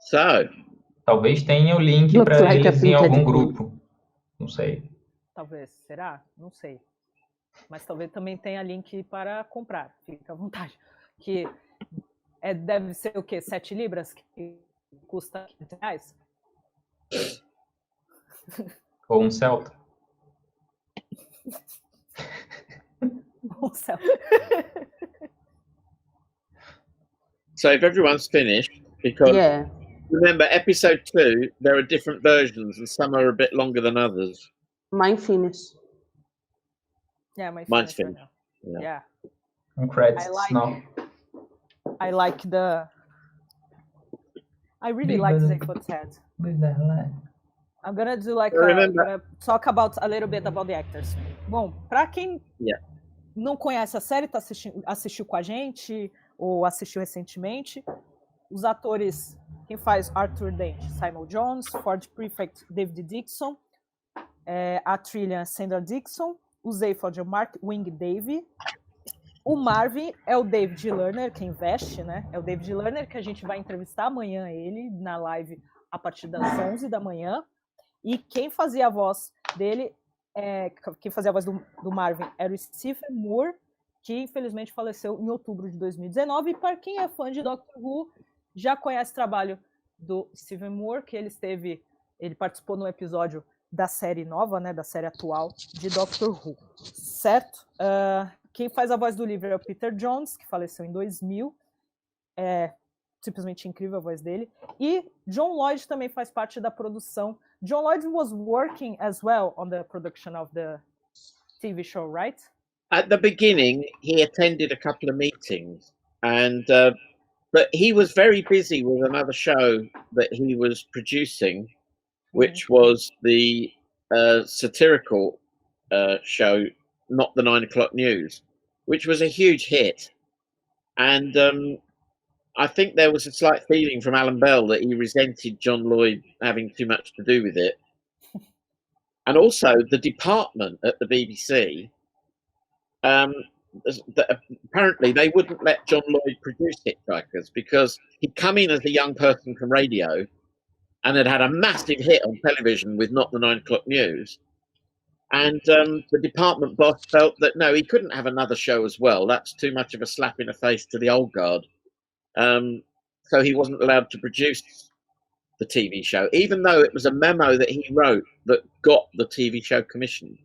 So, Talvez tenha o link Looks para like a eles em pink algum Deadpool. grupo. Não sei. Talvez. Será? Não sei. Mas talvez também tenha link para comprar. Fica à vontade. Que deve ser o quê? 7 libras? Que custa R$15? Ou um Celta. Um céu. so if everyone's finished, because Yeah. remember, episode 2, there are different versions, and some are a bit longer than others. Mine finished. Yeah, my Mine's finished finished. right now. Yeah. Yeah. Credits I like- now. I like the. I really Big like brother. Zaphod's head. With that line. I'm gonna do like Remember- gonna talk about a little bit about the actors. Bom, pra quem Yeah. não conhece a série, assistiu com a gente ou assistiu recentemente, os atores, quem faz Arthur Dent, Simon Jones, Ford Prefect, David Dixon, a Trillian, Sandra Dixon, o Zaphod é o Mark Wing Davey, o Marvin é o David Lerner, que investe, né? É o David Lerner que a gente vai entrevistar amanhã ele na live a partir das 11 da manhã. E quem fazia a voz dele, quem fazia a voz do Marvin era o Stephen Moore, que infelizmente faleceu em outubro de 2019. E para quem é fã de Doctor Who, já conhece o trabalho do Stephen Moore, que ele participou no episódio da série nova, né, da série atual de Doctor Who, certo? Quem faz a voz do livro é o Peter Jones, que faleceu em 2000. É simplesmente incrível a voz dele. E John Lloyd também faz parte da produção. John Lloyd was working as well on the production of the TV show, right? At the beginning, he attended a couple of meetings, and but he was very busy with another show that he was producing, which was the satirical show, Not the 9 O'Clock News, which was a huge hit. And I think there was a slight feeling from Alan Bell that he resented John Lloyd having too much to do with it. And also the department at the BBC, apparently they wouldn't let John Lloyd produce Hitchhikers because he'd come in as a young person from radio and had a massive hit on television with Not the 9 O'Clock News. And the department boss felt that, no, he couldn't have another show as well. That's too much of a slap in the face to the old guard. So he wasn't allowed to produce the TV show, even though it was a memo that he wrote that got the TV show commissioned.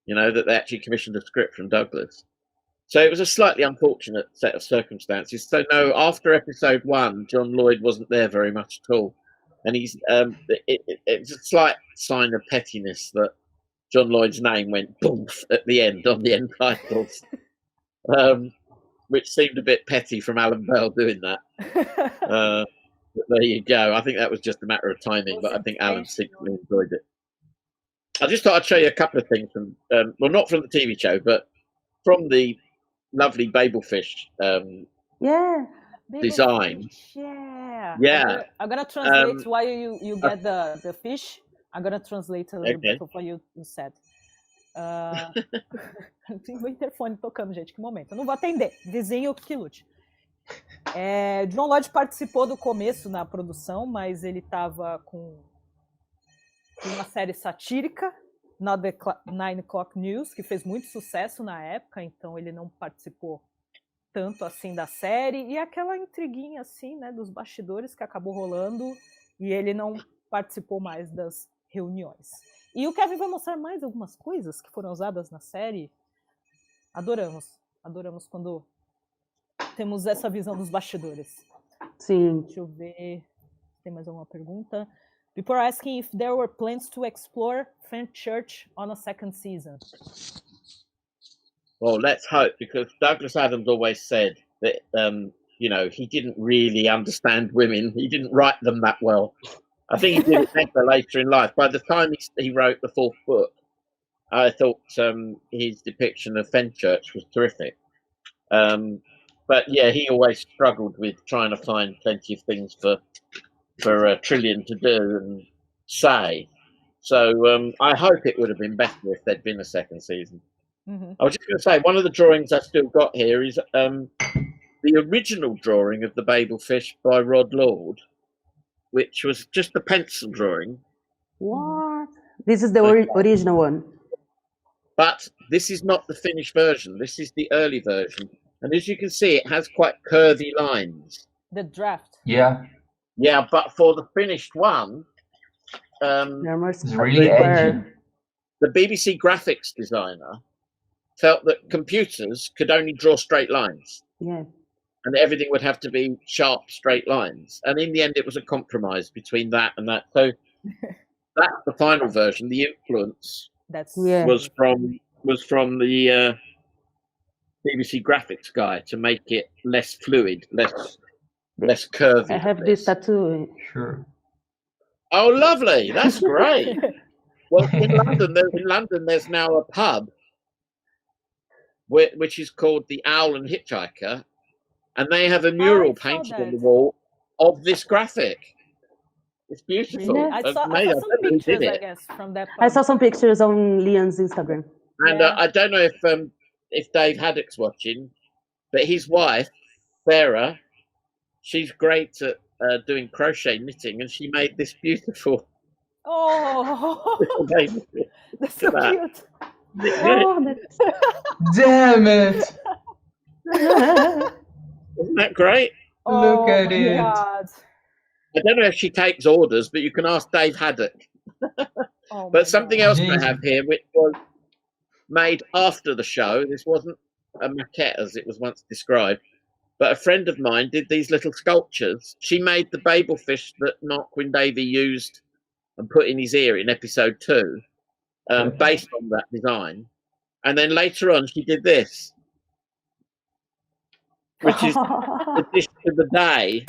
You know, that they actually commissioned a script from Douglas. So it was a slightly unfortunate set of circumstances. So no, after episode 1, John Lloyd wasn't there very much at all. And he's it's a slight sign of pettiness that John Lloyd's name went boom at the end on the end titles, which seemed a bit petty from Alan Bell doing that. But there you go. I think that was just a matter of timing, but I think Alan secretly enjoyed it. I just thought I'd show you a couple of things from, well, not from the TV show, but from the lovely Babelfish Yeah. design. Yeah. Yeah. I'm gonna translate while you get the fish. I'm gonna translate a little bit of what you said. Tem meu interfone tocando, gente. Que momento. Eu não vou atender. Vizinho que lute. John Lloyd participou do começo na produção, mas ele estava com uma série satírica, Not the 9 O'Clock News, que fez muito sucesso na época, então ele não participou tanto assim da série, e aquela intriguinha assim, né, dos bastidores que acabou rolando, e ele não participou mais das reuniões. E o Kevin vai mostrar mais algumas coisas que foram usadas na série. Adoramos quando temos essa visão dos bastidores. Sim. Deixa eu ver. Tem mais alguma pergunta? People are asking if there were plans to explore Fenchurch on a second season. Well, let's hope, because Douglas Adams always said that, he didn't really understand women. He didn't write them that well. I think he did it better later in life. By the time he wrote the 4th book, I thought his depiction of Fenchurch was terrific. But yeah, he always struggled with trying to find plenty of things for Trillian to do and say. So I hope it would have been better if there'd been a second season. Mm-hmm. I was just going to say, one of the drawings I still got here is the original drawing of the Babel fish by Rod Lord, which was just a pencil drawing. What? This is the original one. But this is not the finished version. This is the early version. And as you can see, it has quite curvy lines. The draft. Yeah, Yeah, but for the finished one, it's really edgy. the BBC graphics designer felt that computers could only draw straight lines. Yeah. And everything would have to be sharp, straight lines. And in the end, it was a compromise between that and that. So that's the final version. The influence was from the BBC graphics guy to make it less fluid, less curvy. I have this tattoo. Sure. Oh, lovely! That's great. Well, in London, there's now a pub which is called the Owl and Hitchhiker, and they have a mural painted on the wall of this graphic. It's beautiful. Really? I saw some pictures, I guess, from that pub. I saw some pictures on Liam's Instagram. And I don't know if Dave Haddock's watching, but his wife, Sarah, she's great at doing crochet knitting, and she made this beautiful. Oh, that's so cute. Oh, Damn it! Isn't that great? Look at it. God. I don't know if she takes orders, but you can ask Dave Haddock. But something else I have here, which was made after the show. This wasn't a maquette as it was once described, but a friend of mine did these little sculptures. She made the Babel fish that Mark Quinn Davey used and put in his ear in episode 2, based on that design. And then later on, she did this, which is the dish of the day.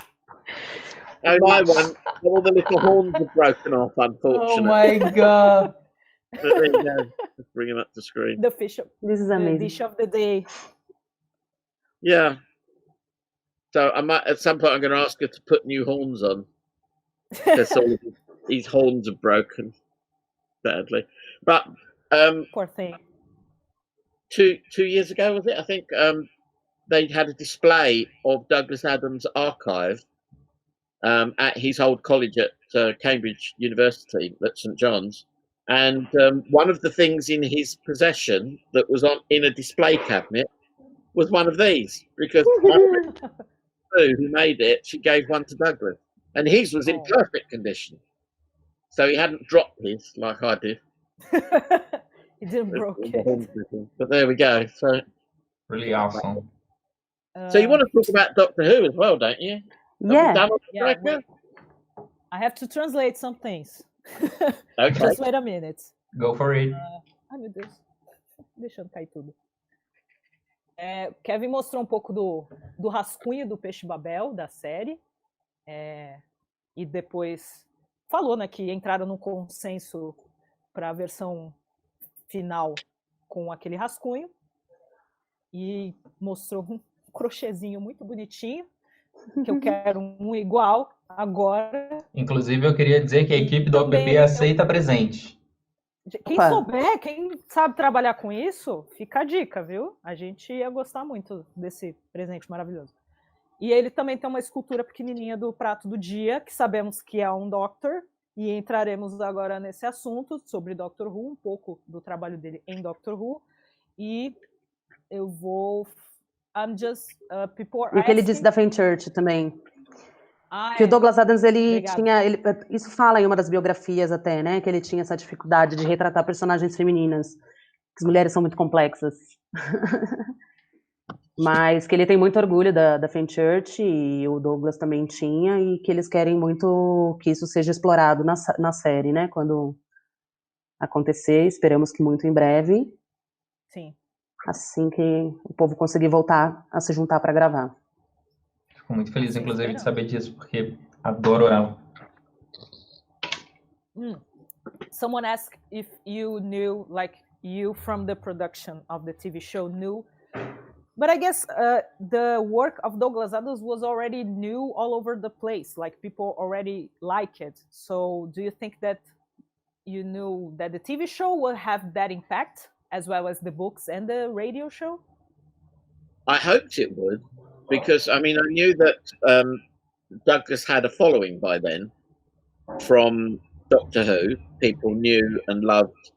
Oh, my one, all the little horns are broken off, unfortunately. Oh my god. But there you go. Let's bring him up the screen. The fish. This is amazing. The dish of the day. Yeah. So I might, at some point, I'm going to ask her to put new horns on. Because all of these horns are broken badly. But Poor thing. 2 years ago, was it? I think they had a display of Douglas Adams' archive at his old college at Cambridge University at St John's. And one of the things in his possession that was in a display cabinet was one of these, because who made it, she gave one to Douglas. And his was in perfect condition. So he hadn't dropped his like I did. He didn't broke it. But there we go. So really awesome. So you want to talk about Doctor Who as well, don't you? Yeah. I have to translate some things. Okay. Just wait a minute. Go for it. Ai, meu Deus. Deixando cair tudo. Kevin mostrou um pouco do rascunho do Peixe Babel, da série. E depois falou, né, que entraram num consenso para a versão final com aquele rascunho. E mostrou um crochêzinho muito bonitinho, que eu quero um igual agora. Inclusive, eu queria dizer que a equipe do OPP aceita presente. Quem souber, quem sabe trabalhar com isso, fica a dica, viu? A gente ia gostar muito desse presente maravilhoso. E ele também tem uma escultura pequenininha do prato do dia, que sabemos que é um Doctor, e entraremos agora nesse assunto sobre Doctor Who, um pouco do trabalho dele em Doctor Who, e eu vou... I'm just... people are e o que ele asking... disse da Fenchurch também. Que o Douglas Adams, ele Obrigada. tinha... isso fala em uma das biografias até, né? Que ele tinha essa dificuldade de retratar personagens femininas. Que as mulheres são muito complexas. Mas que ele tem muito orgulho da Fenchurch, e o Douglas também tinha, e que eles querem muito que isso seja explorado na série, né? Quando acontecer, esperamos que muito em breve. Sim. Assim que o povo conseguir voltar a se juntar para gravar. Fico muito feliz, Sim, inclusive, de esperamos. saber disso, porque adoro ela. Someone asked if you knew, like, you from the production of the TV show knew. But I guess the work of Douglas Adams was already new all over the place. Like, people already like it. So do you think that you knew that the TV show will have that impact as well as the books and the radio show? I hoped it would, because I mean, I knew that Douglas had a following by then from Doctor Who. People knew and loved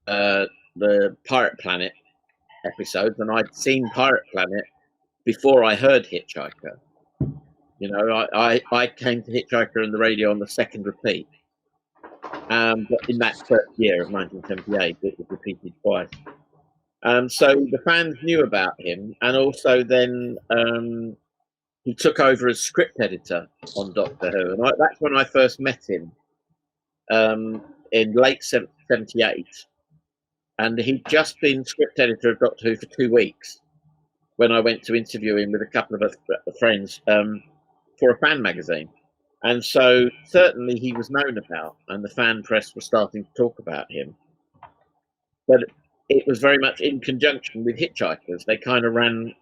the Pirate Planet episodes, and I'd seen Pirate Planet before I heard Hitchhiker. You know, I came to Hitchhiker on the radio on the second repeat. But in that first year of 1978, it was repeated twice. So the fans knew about him, and also then he took over as script editor on Doctor Who, and that's when I first met him in late '78, and he'd just been script editor of Doctor Who for 2 weeks when I went to interview him with a couple of friends for a fan magazine. And so certainly he was known about, and the fan press was starting to talk about him. But it was very much in conjunction with Hitchhikers. They kind of ran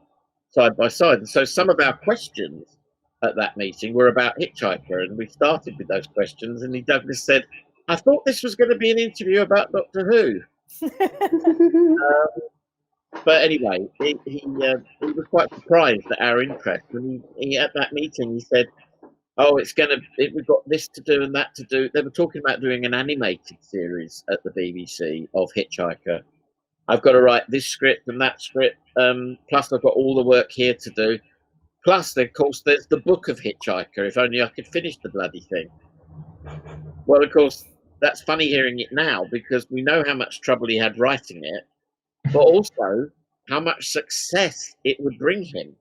side by side. And so some of our questions at that meeting were about Hitchhiker, and we started with those questions, and Douglas said, I thought this was going to be an interview about Doctor Who. But anyway, he was quite surprised at our interest. And he at that meeting, he said, oh, we've got this to do and that to do. They were talking about doing an animated series at the BBC of Hitchhiker. I've got to write this script and that script. Plus, I've got all the work here to do. Plus, of course, there's the book of Hitchhiker. If only I could finish the bloody thing. Well, of course, that's funny hearing it now, because we know how much trouble he had writing it, but also how much success it would bring him.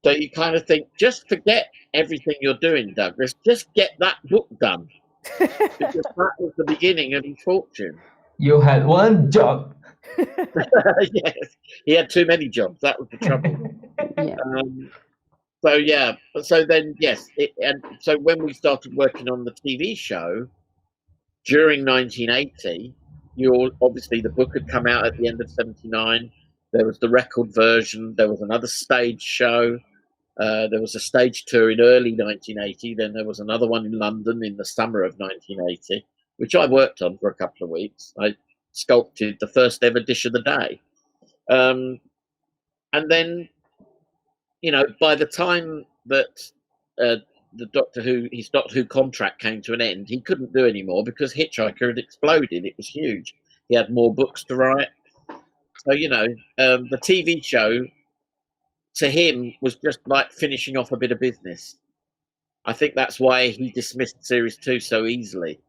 So you kind of think, just forget everything you're doing, Douglas. Just get that book done. Because that was the beginning of his fortune. You had one job. Yes, he had too many jobs. That was the trouble. Yeah. So then, yes. And so when we started working on the TV show during 1980, obviously the book had come out at the end of '79. There was the record version. There was another stage show. There was a stage tour in early 1980. Then there was another one in London in the summer of 1980, which I worked on for a couple of weeks. I sculpted the first ever dish of the day. And then, you know, by the time that his Doctor Who contract came to an end, he couldn't do any more because Hitchhiker had exploded. It was huge. He had more books to write. So, you know, the TV show to him was just like finishing off a bit of business. I think that's why he dismissed Series 2 so easily,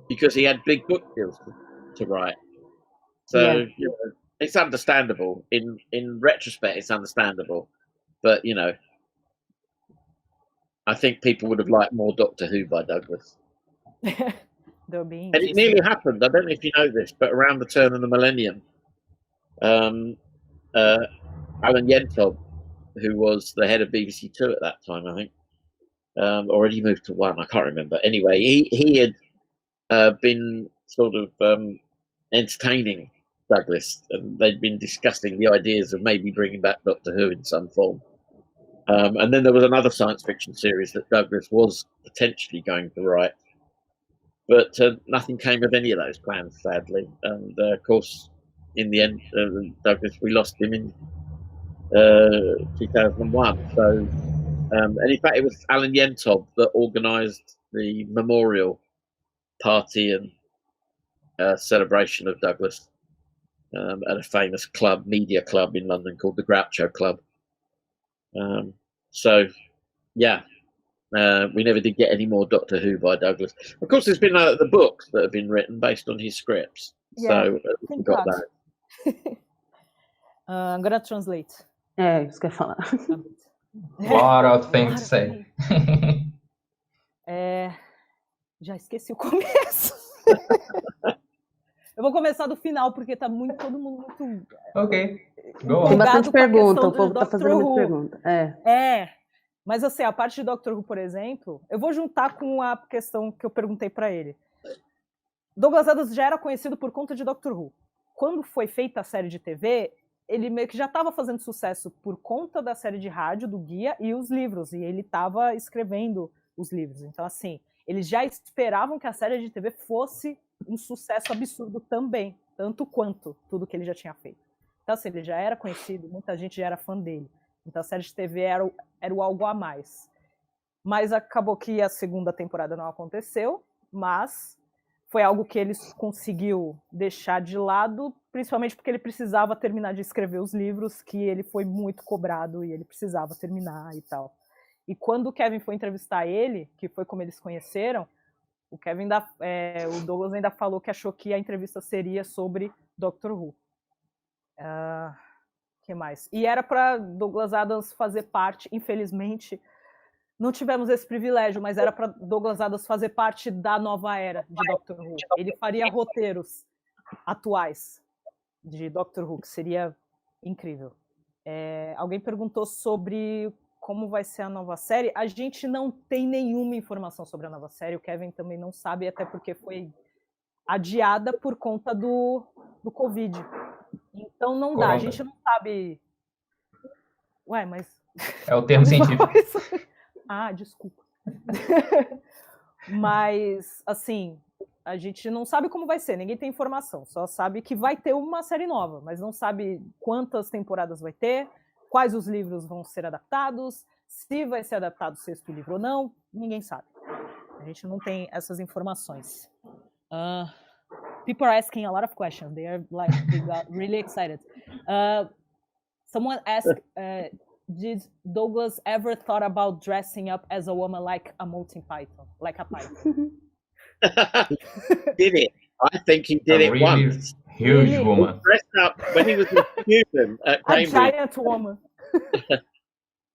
because he had big book deals to write. So, you know, it's understandable. In retrospect, it's understandable. But, you know, I think people would have liked more Doctor Who by Douglas. And it nearly happened. I don't know if you know this, but around the turn of the millennium, Alan Yentob, who was the head of BBC Two at that time, I think, already moved to One. I can't remember. Anyway, he had been sort of entertaining Douglas, and they'd been discussing the ideas of maybe bringing back Doctor Who in some form. And then there was another science fiction series that Douglas was potentially going to write, but nothing came of any of those plans, sadly. And of course, in the end, Douglas, we lost him in 2001. So, and in fact, it was Alan Yentob that organised the memorial party and celebration of Douglas at a famous club, media club in London called the Groucho Club. So, yeah, We never did get any more Doctor Who by Douglas. Of course, there's been the books that have been written based on his scripts. So we got that. I'm gonna translate. Isso que eu ia falar. Lot of things to say. Já esqueci o começo. Eu vou começar do final, porque tá todo mundo muito... Ok, go on. Tem bastante pergunta, o povo tá fazendo muita pergunta. Mas assim, a parte de Doctor Who, por exemplo, eu vou juntar com a questão que eu perguntei para ele. Douglas Adams já era conhecido por conta de Doctor Who. Quando foi feita a série de TV, ele meio que já estava fazendo sucesso por conta da série de rádio, do Guia e os livros, e ele estava escrevendo os livros. Então, assim, eles já esperavam que a série de TV fosse um sucesso absurdo também, tanto quanto tudo que ele já tinha feito. Então, assim, ele já era conhecido, muita gente já era fã dele. Então, a série de TV era o algo a mais. Mas acabou que a segunda temporada não aconteceu, mas foi algo que ele conseguiu deixar de lado, principalmente porque ele precisava terminar de escrever os livros, que ele foi muito cobrado e ele precisava terminar e tal. E quando o Kevin foi entrevistar ele, que foi como eles se conheceram, o Douglas ainda falou que achou que a entrevista seria sobre Doctor Who. Que mais? E era para Douglas Adams fazer parte, infelizmente, não tivemos esse privilégio, mas era para Douglas Adams fazer parte da nova era de Doctor Who. Ele faria roteiros atuais de Doctor Who, que seria incrível. Alguém perguntou sobre como vai ser a nova série. A gente não tem nenhuma informação sobre a nova série, o Kevin também não sabe, até porque foi adiada por conta do Covid. Então não dá, a gente não sabe... Ué, mas... É o termo científico. Desculpa. Mas, assim, a gente não sabe como vai ser, ninguém tem informação, só sabe que vai ter uma série nova, mas não sabe quantas temporadas vai ter, quais os livros vão ser adaptados, se vai ser adaptado o sexto livro ou não, ninguém sabe. A gente não tem essas informações. People are asking a lot of questions. They got really excited. Someone asked, did Douglas ever thought about dressing up as a woman like a Monty Python, like a python? Did it? I think he did it really once. Huge Really? woman. He dressed up when he was a student at A Cambridge. giant woman.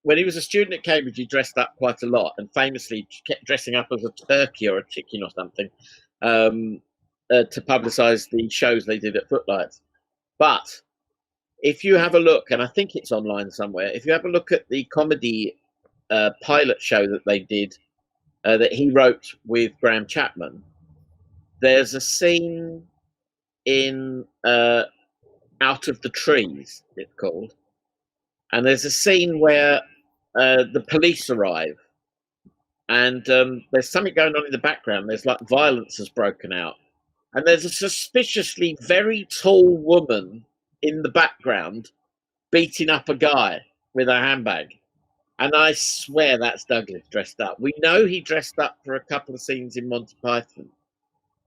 When he was a student at Cambridge, he dressed up quite a lot, and famously kept dressing up as a turkey or a chicken or something to publicise the shows they did at Footlights. But if you have a look, and I think it's online somewhere, if you have a look at the comedy pilot show that they did, that he wrote with Graham Chapman, there's a scene in Out of the Trees, it's called, and there's a scene where the police arrive, and there's something going on in the background. There's like violence has broken out, and there's a suspiciously very tall woman in the background beating up a guy with a handbag. And I swear that's Douglas dressed up. We know he dressed up for a couple of scenes in Monty Python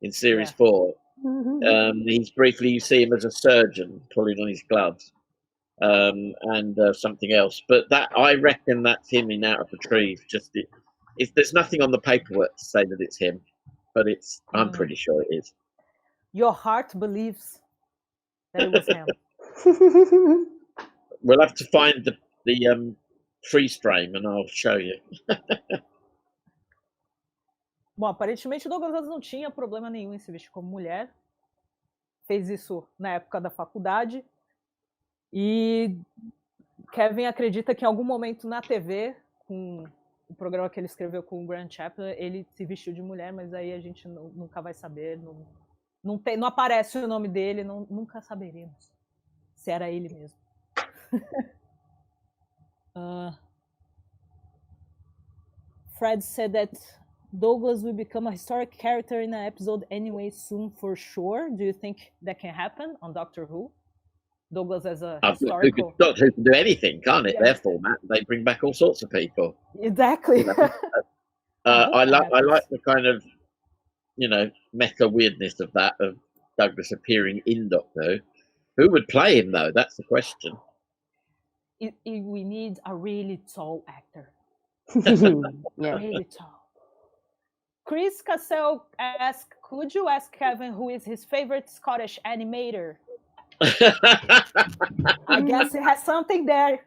in series 4. He's briefly, you see him as a surgeon pulling on his gloves and something else. But that, I reckon that's him in Out of the Trees. There's nothing on the paperwork to say that it's him, but I'm pretty sure it is. Your heart believes that it was him. We'll have to find the freeze frame and I'll show you. Bom, aparentemente o Douglas Adams não tinha problema nenhum em se vestir como mulher. Fez isso na época da faculdade. E Kevin acredita que em algum momento na TV, com o programa que ele escreveu com o Graham Chapman, ele se vestiu de mulher, mas aí a gente nunca vai saber. Não aparece o nome dele, nunca saberemos se era ele mesmo. Fred said that Douglas will become a historic character in an episode anyway soon for sure. Do you think that can happen on Doctor Who? Douglas as a historical... Doctor Who can do anything, can't it? Yeah. Their format, they bring back all sorts of people. Exactly. I like the kind of, meta weirdness of that, of Douglas appearing in Doctor Who. Who would play him, though? That's the question. We need a really tall actor. Yeah. Really tall. Chris Cassell asked, could you ask Kevin who is his favorite Scottish animator? I guess he has something there.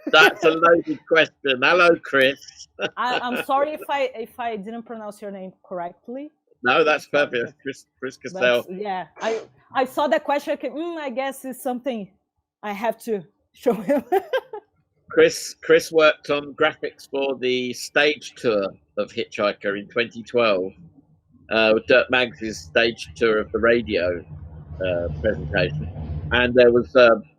That's a loaded question. Hello, Chris. I'm sorry if I didn't pronounce your name correctly. No, that's perfect. Chris Cassell. But, yeah, I saw that question. I guess it's something I have to show him. Chris worked on graphics for the stage tour of Hitchhiker in 2012. Dirt Mags' stage tour of the radio presentation, and there was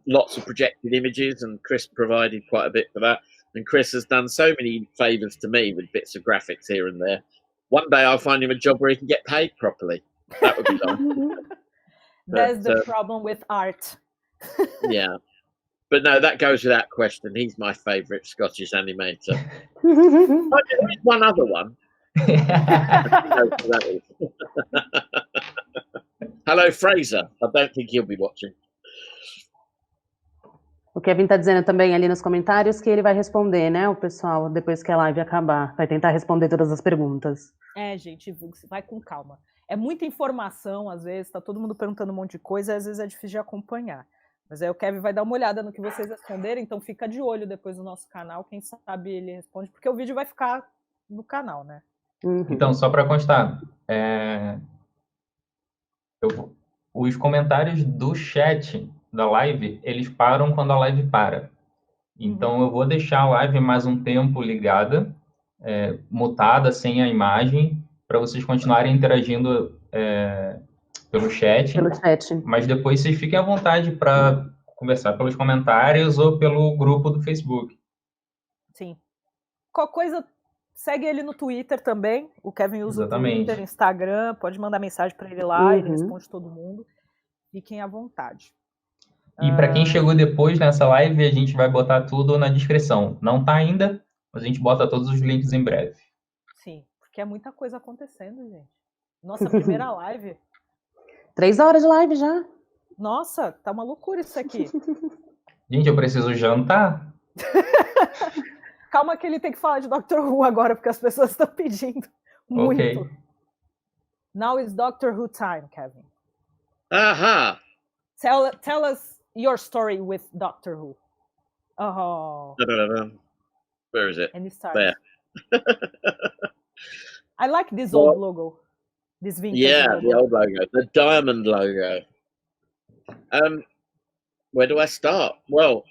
lots of projected images, and Chris provided quite a bit for that. And Chris has done so many favors to me with bits of graphics here and there. One day I'll find him a job where he can get paid properly. That would be nice. That's the problem with art. Yeah. But no, that goes without question. He's my favourite Scottish animator. There is one other one. Hello, Fraser. I don't think he'll be watching. O Kevin tá dizendo também ali nos comentários que ele vai responder, né, o pessoal, depois que a live acabar. Vai tentar responder todas as perguntas. Gente, vai com calma. É muita informação, às vezes, tá todo mundo perguntando um monte de coisa, e às vezes é difícil de acompanhar. Mas aí o Kevin vai dar uma olhada no que vocês responderem, então fica de olho depois no nosso canal, quem sabe ele responde, porque o vídeo vai ficar no canal, né? Então, só para constar, os comentários do chat da live, eles param quando a live para. Então, eu vou deixar a live mais um tempo ligada, mutada, sem a imagem, para vocês continuarem interagindo pelo chat. Mas depois vocês fiquem à vontade para conversar pelos comentários ou pelo grupo do Facebook. Sim. Qualquer coisa, segue ele no Twitter também. O Kevin usa Exatamente. o Twitter, Instagram, pode mandar mensagem para ele lá, ele responde todo mundo. Fiquem à vontade. E para quem chegou depois nessa live, a gente vai botar tudo na descrição. Não tá ainda, mas a gente bota todos os links em breve. Sim, porque é muita coisa acontecendo, gente. Nossa primeira live. 3 horas de live já. Nossa, tá uma loucura isso aqui. Gente, eu preciso jantar. Calma que ele tem que falar de Doctor Who agora, porque as pessoas estão pedindo muito. Okay. Now is Doctor Who time, Kevin. Aha! Tell us your story with Doctor Who. Oh. Where is it? And it starts. There. I like this old logo. This vintage logo. The old logo. The diamond logo. Where do I start? Well,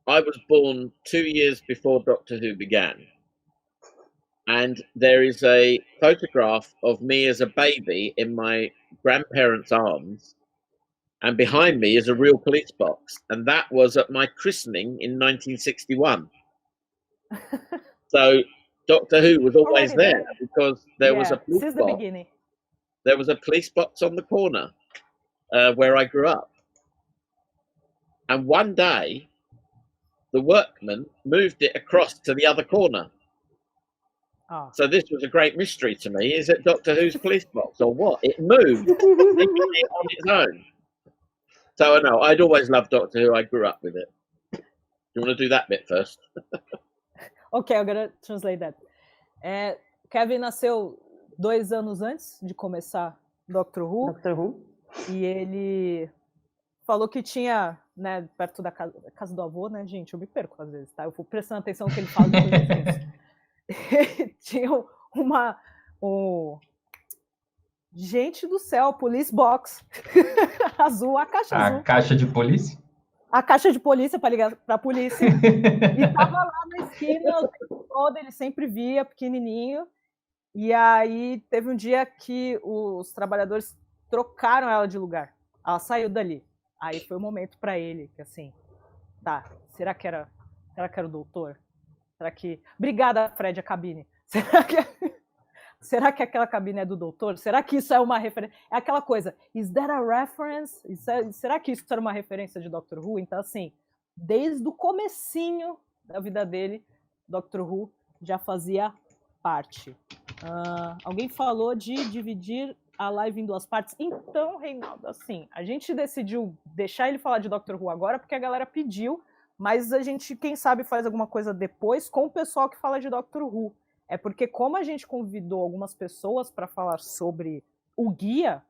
I was born 2 years before Doctor Who began. And there is a photograph of me as a baby in my grandparents' arms. And behind me is a real police box. And that was at my christening in 1961. So Doctor Who was always there because there was a police box. Beginning. There was a police box on the corner where I grew up. And one day, the workman moved it across to the other corner. Oh. So this was a great mystery to me. Is it Doctor Who's police box or what? It moved on its own. So I know, I'd always loved Doctor Who. I grew up with it. Do you want to do that bit first? Okay, I'm going to translate that. Kevin nasceu 2 anos antes de começar Doctor Who. E ele falou que tinha, né, perto da casa do avô, né, gente, eu me perco às vezes, tá? Eu vou prestando atenção no que ele fala depois. Tinha gente do céu, police box azul, a caixa azul. A caixa de polícia? A caixa de polícia para ligar para a polícia. E tava lá na esquina o tempo todo, ele sempre via, pequenininho. E aí teve um dia que os trabalhadores trocaram ela de lugar. Ela saiu dali. Aí foi o momento para ele, que assim, tá, será que era o doutor? Será que... Obrigada, Fred, a cabine. Será que aquela cabine é do doutor? Será que isso é uma referência? É aquela coisa, is that a reference? Será que isso era uma referência de Doctor Who? Então, assim, desde o comecinho da vida dele, Doctor Who já fazia parte. Alguém falou de dividir a live em 2 partes. Então, Reinaldo, assim, a gente decidiu deixar ele falar de Doctor Who agora porque a galera pediu, Mas a gente, quem sabe, faz alguma coisa depois com o pessoal que fala de Doctor Who. É porque como a gente convidou algumas pessoas para falar sobre o guia,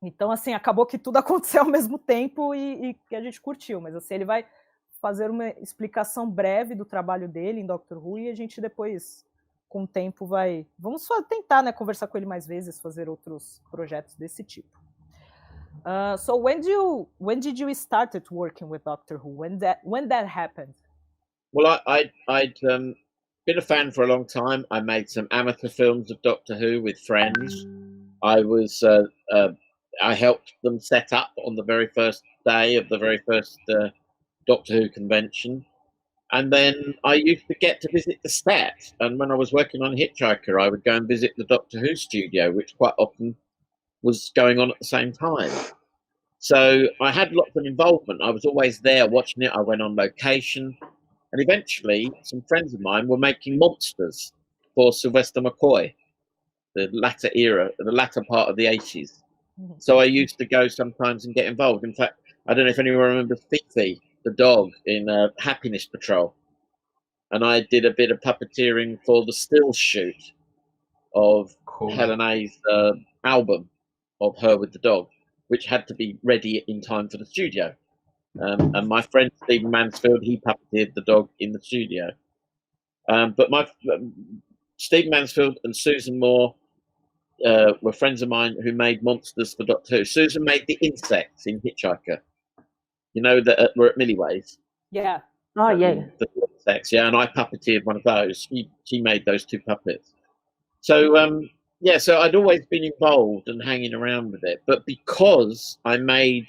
então, assim, acabou que tudo aconteceu ao mesmo tempo e que a gente curtiu. Mas, assim, ele vai fazer uma explicação breve do trabalho dele em Doctor Who e a gente depois, com o tempo, vai... Vamos só tentar, né, conversar com ele mais vezes, fazer outros projetos desse tipo. So when did you started working with Doctor Who? When that happened? Well, I'd been a fan for a long time. I made some amateur films of Doctor Who with friends. I helped them set up on the very first day of the very first Doctor Who convention. And then I used to get to visit the set. And when I was working on Hitchhiker, I would go and visit the Doctor Who studio, which quite often was going on at the same time. So I had lots of involvement. I was always there watching it. I went on location. And eventually, some friends of mine were making monsters for Sylvester McCoy, the latter era, the latter part of the 80s. So I used to go sometimes and get involved. In fact, I don't know if anyone remembers Fifi, the dog, in Happiness Patrol. And I did a bit of puppeteering for the still shoot of Helen A's album of her with the dog, which had to be ready in time for the studio. And my friend Stephen Mansfield, he puppeteered the dog in the studio. But Stephen Mansfield and Susan Moore were friends of mine who made monsters for Doctor Who. Susan made the insects in Hitchhiker. You know, that were at Milliways. Yeah. Oh, yeah. The insects, yeah, and I puppeteered one of those. She made those two puppets. So, so I'd always been involved and hanging around with it. But because I made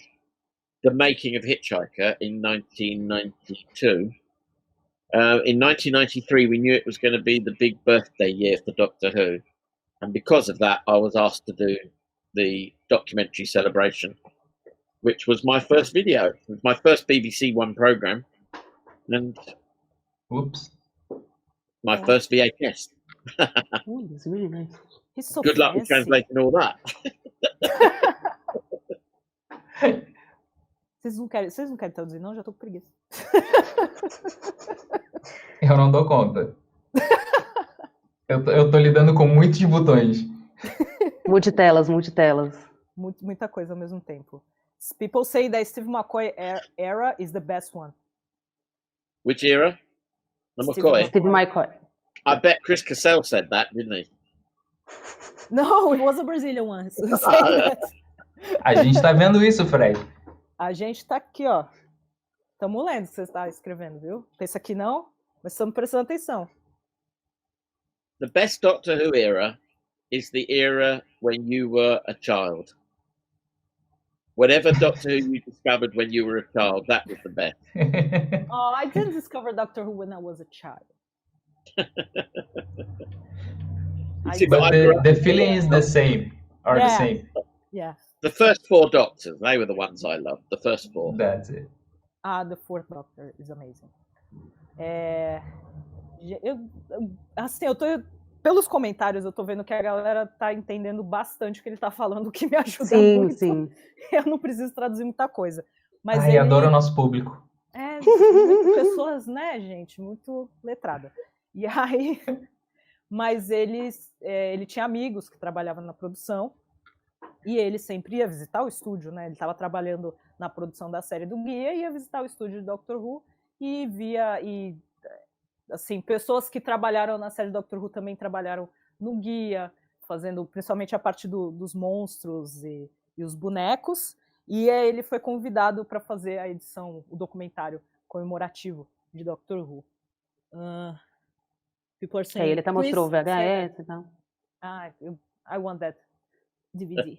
the making of Hitchhiker in 1992, in 1993 we knew it was going to be the big birthday year for Doctor Who. And because of that, I was asked to do the documentary celebration, which was my first video. It was my first BBC One program, and my first VHS. Ooh, it's really nice. He's so Good luck with translating all that. Vocês não querem traduzir, não? Já tô com preguiça. Eu não dou conta. Eu tô lidando com muitos botões. Multitelas. Muita coisa ao mesmo tempo. People say that Steve McCoy era is the best one. Which era? The McCoy? Steve McCoy. I bet Chris Cassell said that, didn't he? No, it was a Brazilian one. A gente tá vendo isso, Fred. A gente tá aqui, ó. Estamos lendo o que você está escrevendo, viu? Pensa que não, mas estamos prestando atenção. The best Doctor Who era is the era when you were a child. Whatever Doctor Who you discovered when you were a child, that was the best. Oh, I didn't discover Doctor Who when I was a child. But the feeling is the same. The same. Yeah. The first 4 Doctors, they were the ones I loved. The first 4. That's it. The fourth Doctor is amazing. Pelos comentários, eu tô vendo que a galera tá entendendo bastante o que ele tá falando, o que me ajuda muito. Sim. Eu não preciso traduzir muita coisa. Mas ele adora o nosso público. Pessoas, né, gente, muito letrada. E aí, mas ele tinha amigos que trabalhavam na produção e ele sempre ia visitar o estúdio, né? Ele estava trabalhando na produção da série do Guia e ia visitar o estúdio de Doctor Who e via assim, pessoas que trabalharam na série Doctor Who também trabalharam no Guia, fazendo principalmente a parte dos monstros e os bonecos. E ele foi convidado para fazer a edição, o documentário comemorativo de Doctor Who. People are saying, ele até mostrou o VHS e tal. I want that DVD.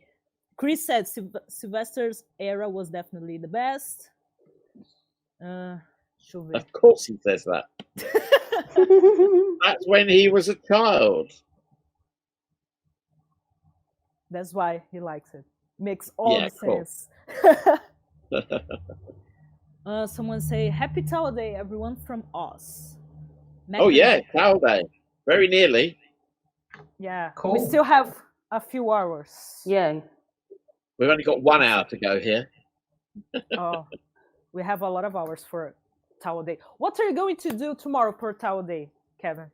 Chris said Sylvester's era was definitely the best. Deixa eu ver. Of course he says that. That's when he was a child. That's why he likes it. Makes all the sense. Someone say, Happy Towel Day, everyone from Oz. Oh, yeah, Towel Day. Very nearly. Yeah, cool. We still have a few hours. Yeah. We've only got 1 hour to go here. We have a lot of hours for Towel Day. What are you going to do tomorrow for Towel Day, Kevin?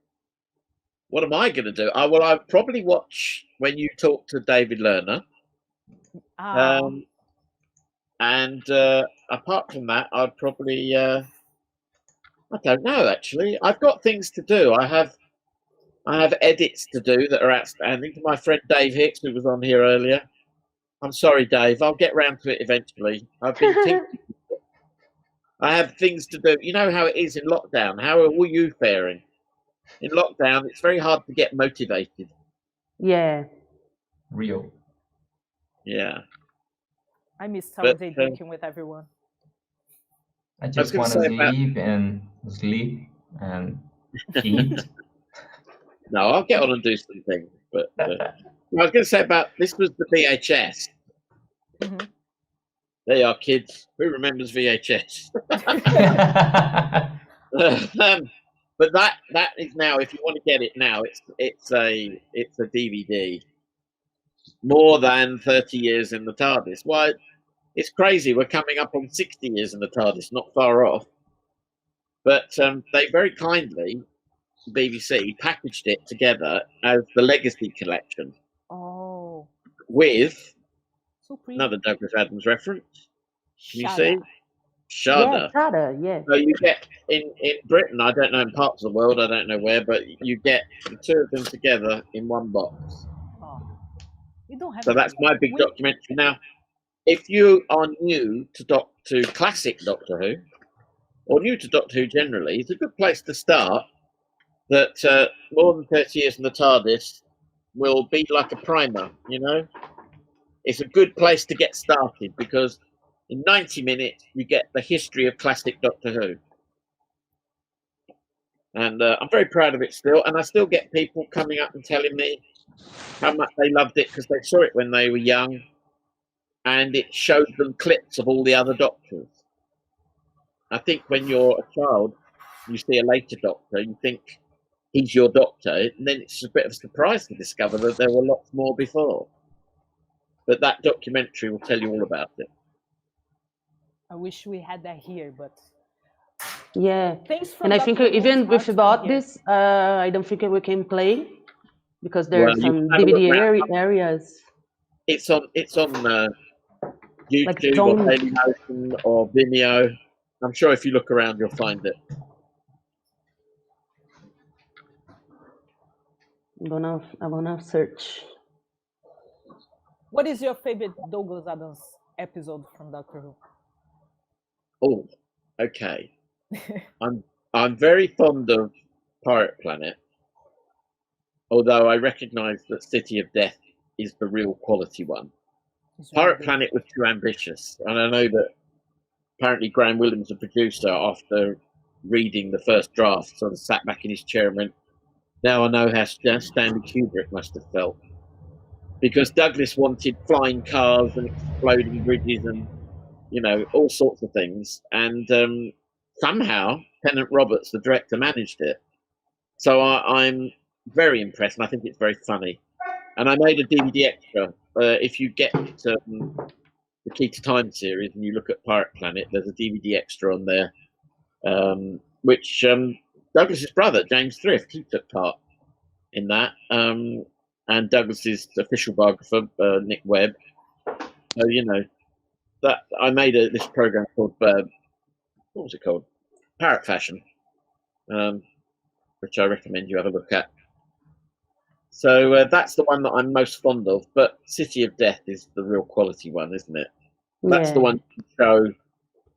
What am I going to do? Well, I'll probably watch when you talk to David Lerner. And apart from that, I'd probably, I don't know, actually. I've got things to do. I have edits to do that are outstanding. To my friend Dave Hicks, who was on here earlier. I'm sorry, Dave. I'll get round to it eventually. I've been I have things to do. You know how it is in lockdown. How are all you faring? In lockdown, it's very hard to get motivated. Yeah. Real. Yeah. I miss Towel Day drinking with everyone. I just want to sleep and eat. No, I'll get on and do some things. But I was going to say about this was the VHS. Mm-hmm. There you are, kids. Who remembers VHS? But that is now. If you want to get it now, it's a DVD. More than 30 years in the TARDIS. Why? It's crazy. We're coming up on 60 years in the TARDIS. Not far off. But they very kindly, BBC, packaged it together as the Legacy Collection. Oh. With another Douglas Adams reference. Can you see? Shada. Yeah, Shada, yeah. So you get in Britain, I don't know, in parts of the world, I don't know where, but you get the two of them together in one box. Oh. You don't have so that's my big documentary. Now, if you are new to classic Doctor Who, or new to Doctor Who generally, it's a good place to start. That more than 30 years in the TARDIS will be like a primer, you know? It's a good place to get started because in 90 minutes you get the history of classic Doctor Who. And I'm very proud of it still. And I still get people coming up and telling me how much they loved it because they saw it when they were young and it showed them clips of all the other Doctors. I think when you're a child, you see a later Doctor, you think he's your Doctor, and then it's a bit of a surprise to discover that there were lots more before. But that documentary will tell you all about it. I wish we had that here, but yeah. And I think even without this, I don't think we can play because there are some DVD areas. It's on YouTube like or Dailymotion or Vimeo. I'm sure if you look around, you'll find it. I'm gonna search. What is your favorite Douglas Adams episode from Doctor Who? Oh, okay. I'm very fond of Pirate Planet, although I recognise that City of Death is the real quality one. Pirate Planet was too ambitious, and I know that apparently Graham Williams, the producer, after reading the first draft, sort of sat back in his chair and went, "Now I know how Stanley Kubrick must have felt." Because Douglas wanted flying cars and exploding bridges and, you know, all sorts of things. And somehow Tennant Roberts, the director, managed it. So I'm very impressed, and I think it's very funny. And I made a DVD extra. If you get the Key to Time series and you look at Pirate Planet, there's a DVD extra on there, which Douglas's brother, James Thrift, he took part in that. And Douglas's official biographer, Nick Webb. So, you know, that I made this program called, what was it called? Parrot Fashion, which I recommend you have a look at. So that's the one that I'm most fond of. But City of Death is the real quality one, isn't it? That's the one you can show.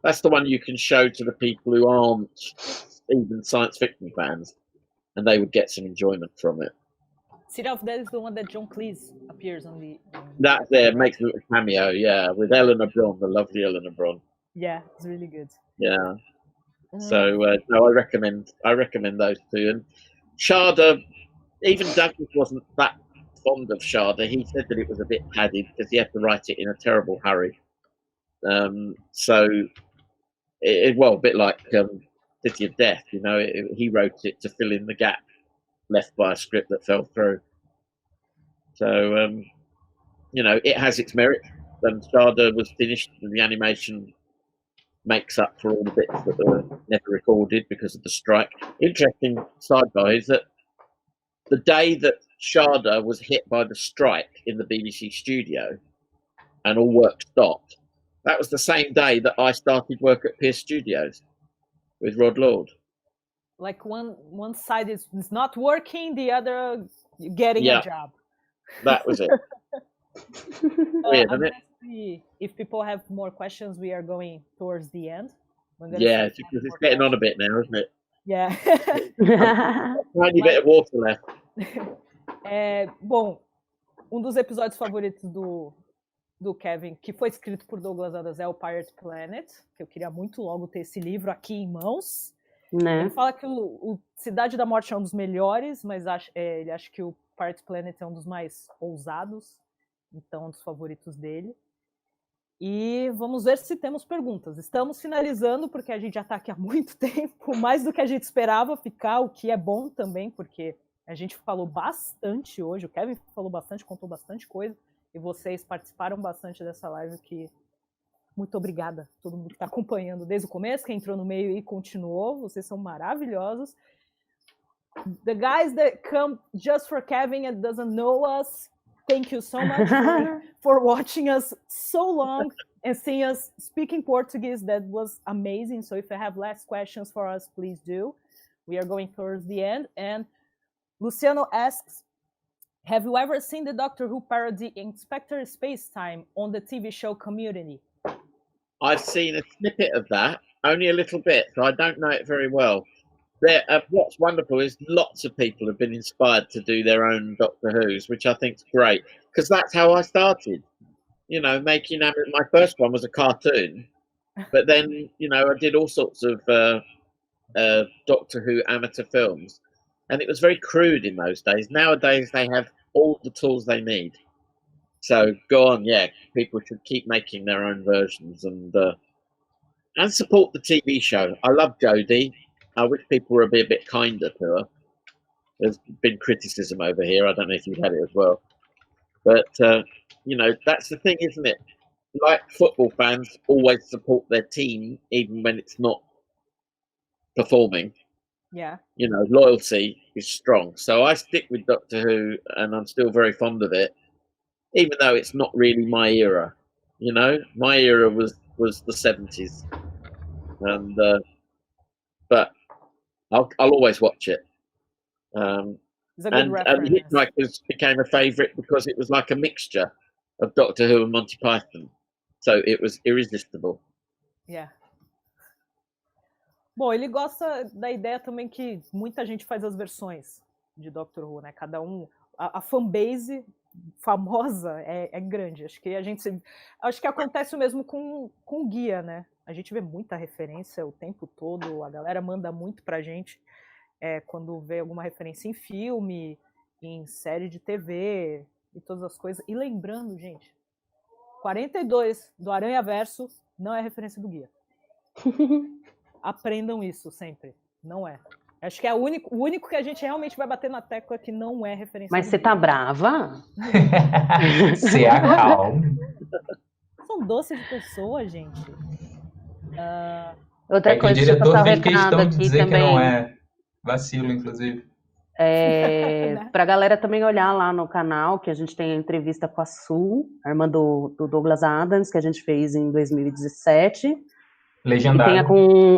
That's the one you can show to the people who aren't even science fiction fans, and they would get some enjoyment from it. City of Death is the one that John Cleese appears on the. That there makes a little cameo, yeah, with Eleanor Bron, the lovely Eleanor Bron. Yeah, it's really good. Yeah. So no, I recommend those two. And Shada, even Douglas wasn't that fond of Shada. He said that it was a bit padded because he had to write it in a terrible hurry. So, well, a bit like City of Death, you know, he wrote it to fill in the gap left by a script that fell through. So, you know, it has its merit. Shada was finished, the animation makes up for all the bits that were never recorded because of the strike. Interesting sidebar is that the day that Sharda was hit by the strike in the BBC studio and all work stopped, that was the same day that I started work at Pierce Studios with Rod Lord. Like one side is not working, the other getting a job. That was it. Weird, isn't it? If people have more questions, we are going towards the end. Yeah, because it's getting on a bit now, isn't it? Yeah. Tiny bit of water left. Bom, dos episódios favoritos do Kevin, que foi escrito por Douglas Adams, é o Pirate Planet, que eu queria muito logo ter esse livro aqui em mãos. Né? Ele fala que o Cidade da Morte é um dos melhores, mas ele acha que o Pirate Planet é um dos mais ousados, então um dos favoritos dele. E vamos ver se temos perguntas. Estamos finalizando, porque a gente já está aqui há muito tempo, mais do que a gente esperava ficar, o que é bom também, porque a gente falou bastante hoje, o Kevin falou bastante, contou bastante coisa, e vocês participaram bastante dessa live, que muito obrigada a todo mundo que está acompanhando desde o começo, quem entrou no meio e continuou, vocês são maravilhosos. The guys that come just for Kevin and doesn't know us, thank you so much for watching us so long and seeing us speaking Portuguese. That was amazing. So if you have last questions for us, please do. We are going towards the end. And Luciano asks, have you ever seen the Doctor Who parody Inspector Spacetime on the TV show Community? I've seen a snippet of that, only a little bit, so I don't know it very well. What's wonderful is lots of people have been inspired to do their own Doctor Who's, which I think is great, because that's how I started. You know, making my first one was a cartoon, but then I did all sorts of Doctor Who amateur films, and it was very crude in those days. Nowadays they have all the tools they need. So go on, yeah. People should keep making their own versions and support the TV show. I love Jodie. I wish people were a bit kinder to her. There's been criticism over here. I don't know if you've had it as well. But, that's the thing, isn't it? Like football fans always support their team, even when it's not performing. Yeah. Loyalty is strong. So I stick with Doctor Who, and I'm still very fond of it, even though it's not really my era. My era was the 70s. And, but I'll always watch it. And Hitchhikers became a favourite because it was like a mixture of Doctor Who and Monty Python. So it was irresistible. Yeah. Bom, ele gosta da ideia também que muita gente faz as versões de Doctor Who, né? Cada um... A fanbase famosa é grande. Acho que acontece o mesmo com o guia, né? A gente vê muita referência o tempo todo, a galera manda muito pra gente quando vê alguma referência em filme, em série de TV e todas as coisas. E lembrando, gente, 42 do Aranha Verso não é referência do guia. Aprendam isso sempre. Não é. Acho que é o único que a gente realmente vai bater na tecla que não é referência. Mas você tá brava? Se acalma. São doces de pessoa, gente. Outra coisa, o diretor fez questão de dizer também, que não é. Vacilo, inclusive. Pra galera também olhar lá no canal, que a gente tem a entrevista com a Su, a irmã do Douglas Adams, que a gente fez em 2017. Legendário.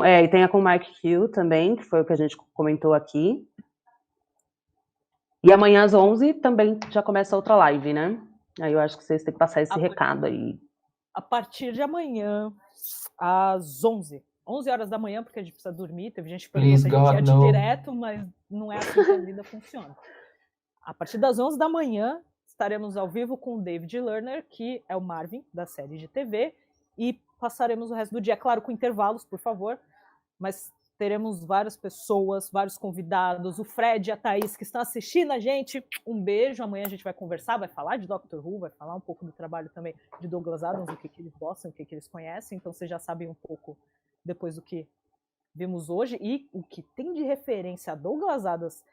E tem a com o Mark Hill também, que foi o que a gente comentou aqui. E amanhã às 11 também já começa outra live, né? Aí eu acho que vocês têm que passar esse recado aí. A partir de amanhã, às 11 horas da manhã, porque a gente precisa dormir. Teve gente que perguntou se a gente ia de direto, mas não é assim que a vida funciona. A partir das 11 da manhã, estaremos ao vivo com o David Lerner, que é o Marvin, da série de TV, e passaremos o resto do dia, claro, com intervalos, por favor, mas teremos várias pessoas, vários convidados, o Fred e a Thaís que estão assistindo a gente, um beijo, amanhã a gente vai conversar, vai falar de Doctor Who, vai falar um pouco do trabalho também de Douglas Adams, o que eles gostam, o que eles conhecem, então vocês já sabem um pouco depois do que vimos hoje, e o que tem de referência a Douglas Adams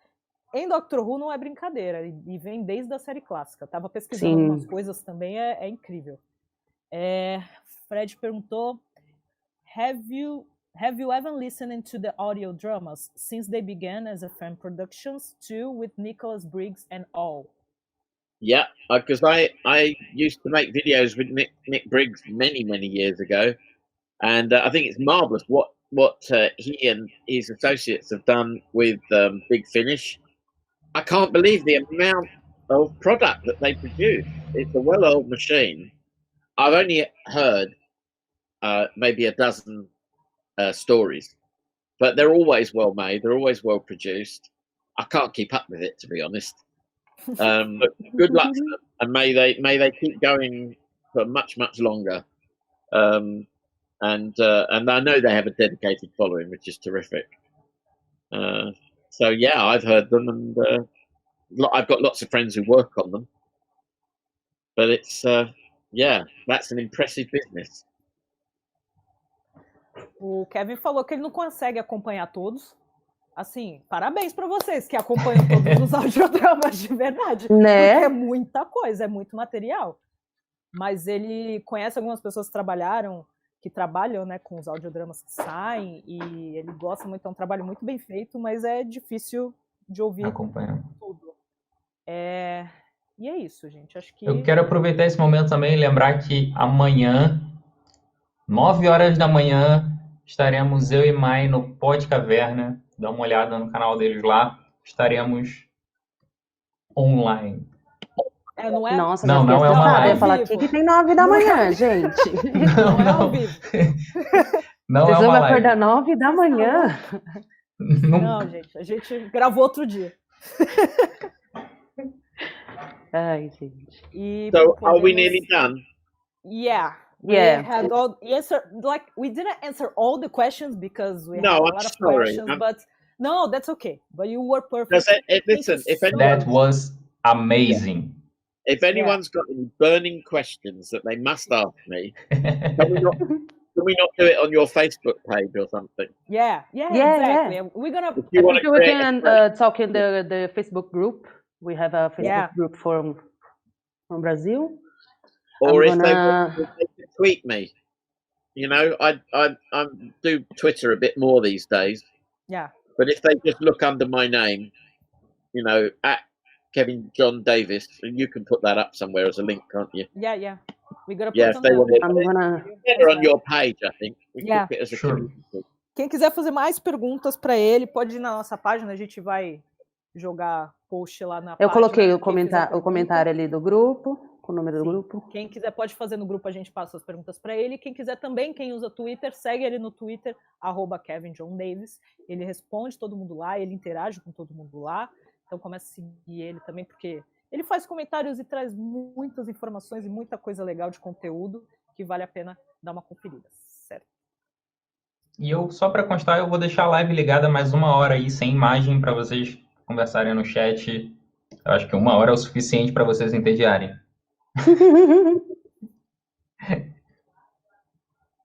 em Doctor Who não é brincadeira, e vem desde a série clássica, estava pesquisando umas coisas também, é incrível. Fred perguntou, have you ever listened to the audio dramas since they began as a fan productions too, with Nicholas Briggs and all? Yeah, because I used to make videos with Nick Briggs many years ago, and I think it's marvelous what he and his associates have done with Big Finish. I can't believe the amount of product that they produce. It's a well-oiled machine. I've only heard maybe a dozen stories, but they're always well made. They're always well produced. I can't keep up with it, to be honest. But good luck to them, and may they keep going for much longer. And I know they have a dedicated following, which is terrific. So yeah, I've heard them, and I've got lots of friends who work on them. But it's yeah, that's an impressive business. O Kevin falou que ele não consegue acompanhar todos. Assim, parabéns para vocês que acompanham todos os audiodramas de verdade. Né? Porque é muita coisa, é muito material. Mas ele conhece algumas pessoas que trabalham, né, com os audiodramas que saem, e ele gosta muito, é um trabalho muito bem feito, mas é difícil de ouvir Acompanhar. tudo. E é isso, gente. Acho que... Eu quero aproveitar esse momento também e lembrar que amanhã, 9 horas da manhã, estaremos eu e Mai no Pod Caverna. Dá uma olhada no canal deles lá. Estaremos online. Não é? Nossa, Não, já não fiquei é uma estressada. Eu ia live. falar, o que tem 9 da manhã, gente? Não é ao vivo. Não Vocês é vão uma live. acordar 9 da manhã? Não, gente. A gente gravou outro dia. Ai, gente. So are we nearly done? Yeah. Yeah. We had we didn't answer all the questions because we had No, a I'm lot of sorry. questions, but no, that's okay. But you were perfect. Listen, if anyone, That was amazing. if anyone's got any burning questions that they must ask me, can we not do it on your Facebook page or something? Yeah, Yeah, exactly. yeah. We're gonna. If you want I to think we create can talk in the Facebook group. We have a Facebook Yeah. group from Brazil. or I'm if they gonna- want to tweet me, you know, I do Twitter a bit more these days. Yeah. But if they just look under my name, you know, at Kevin John Davis, and you can put that up somewhere as a link, can't you? Yeah. We're gonna put Yeah, if on they the- want I'm gonna. better on your page, I think. We Yeah. keep it as a Sure. community. Quem quiser fazer mais perguntas para ele, pode ir na nossa página. A gente vai jogar post lá na página. Eu coloquei o Quem fizer pergunta, comentário ali do grupo, com o número do Sim. grupo. Quem quiser pode fazer no grupo, a gente passa as perguntas para ele. Quem quiser também, quem usa Twitter, segue ele no Twitter, @KevinJohnDavis. Ele responde todo mundo lá, ele interage com todo mundo lá. Então começa a seguir ele também, porque ele faz comentários e traz muitas informações e muita coisa legal de conteúdo que vale a pena dar uma conferida, certo? E eu, só para constar, eu vou deixar a live ligada mais 1 hora aí, sem imagem, para vocês conversarem no chat. Eu acho que 1 hora é o suficiente para vocês entediarem.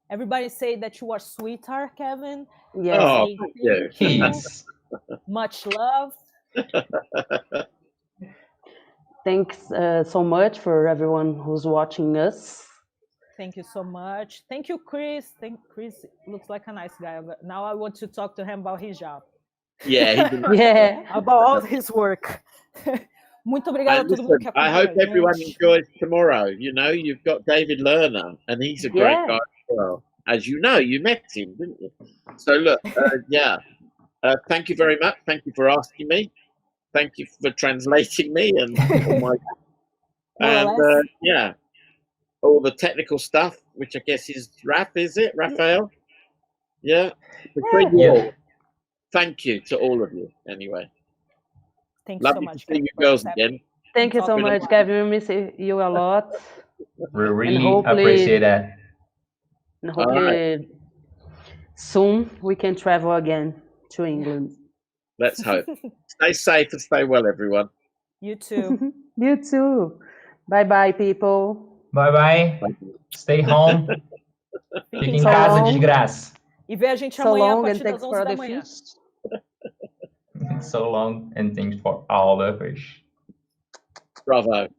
Everybody say that you are sweetheart, Kevin. Yes. Oh, Say thank you. Kids. much love. Thanks so much for everyone who's watching us. Thank you so much. Thank you, Chris. Chris looks like a nice guy. But now I want to talk to him about his job, Yeah, Yeah. about all his work. Muito obrigada a and todo mundo que listen, I acompanha hope a everyone gente. enjoys tomorrow. You know, you've got David Lerner, and he's a great Yeah. guy as well. As you know, you met him, didn't you? So look, yeah. Thank you very much. Thank you for asking me. Thank you for translating me and all my More or less. yeah, all the technical stuff, which I guess is is it Raphael? Yeah. Between you all, thank you to all of you. Anyway, Thank you so lovely much. to see Kevin, you for girls accepting. again. Thank you so Talking much, about- Kevin. We miss you a lot. We really hopefully- appreciate that. And hopefully soon we can travel again to England. Let's hope. Stay safe and stay well, everyone. You too. You too. Bye bye, people. Bye-bye. Stay home. Fica em So casa, long. desgraça. E vê a gente So amanhã a long and partir das thanks 11 for da the manhã. fish. So long and thanks for all the fish. Bravo.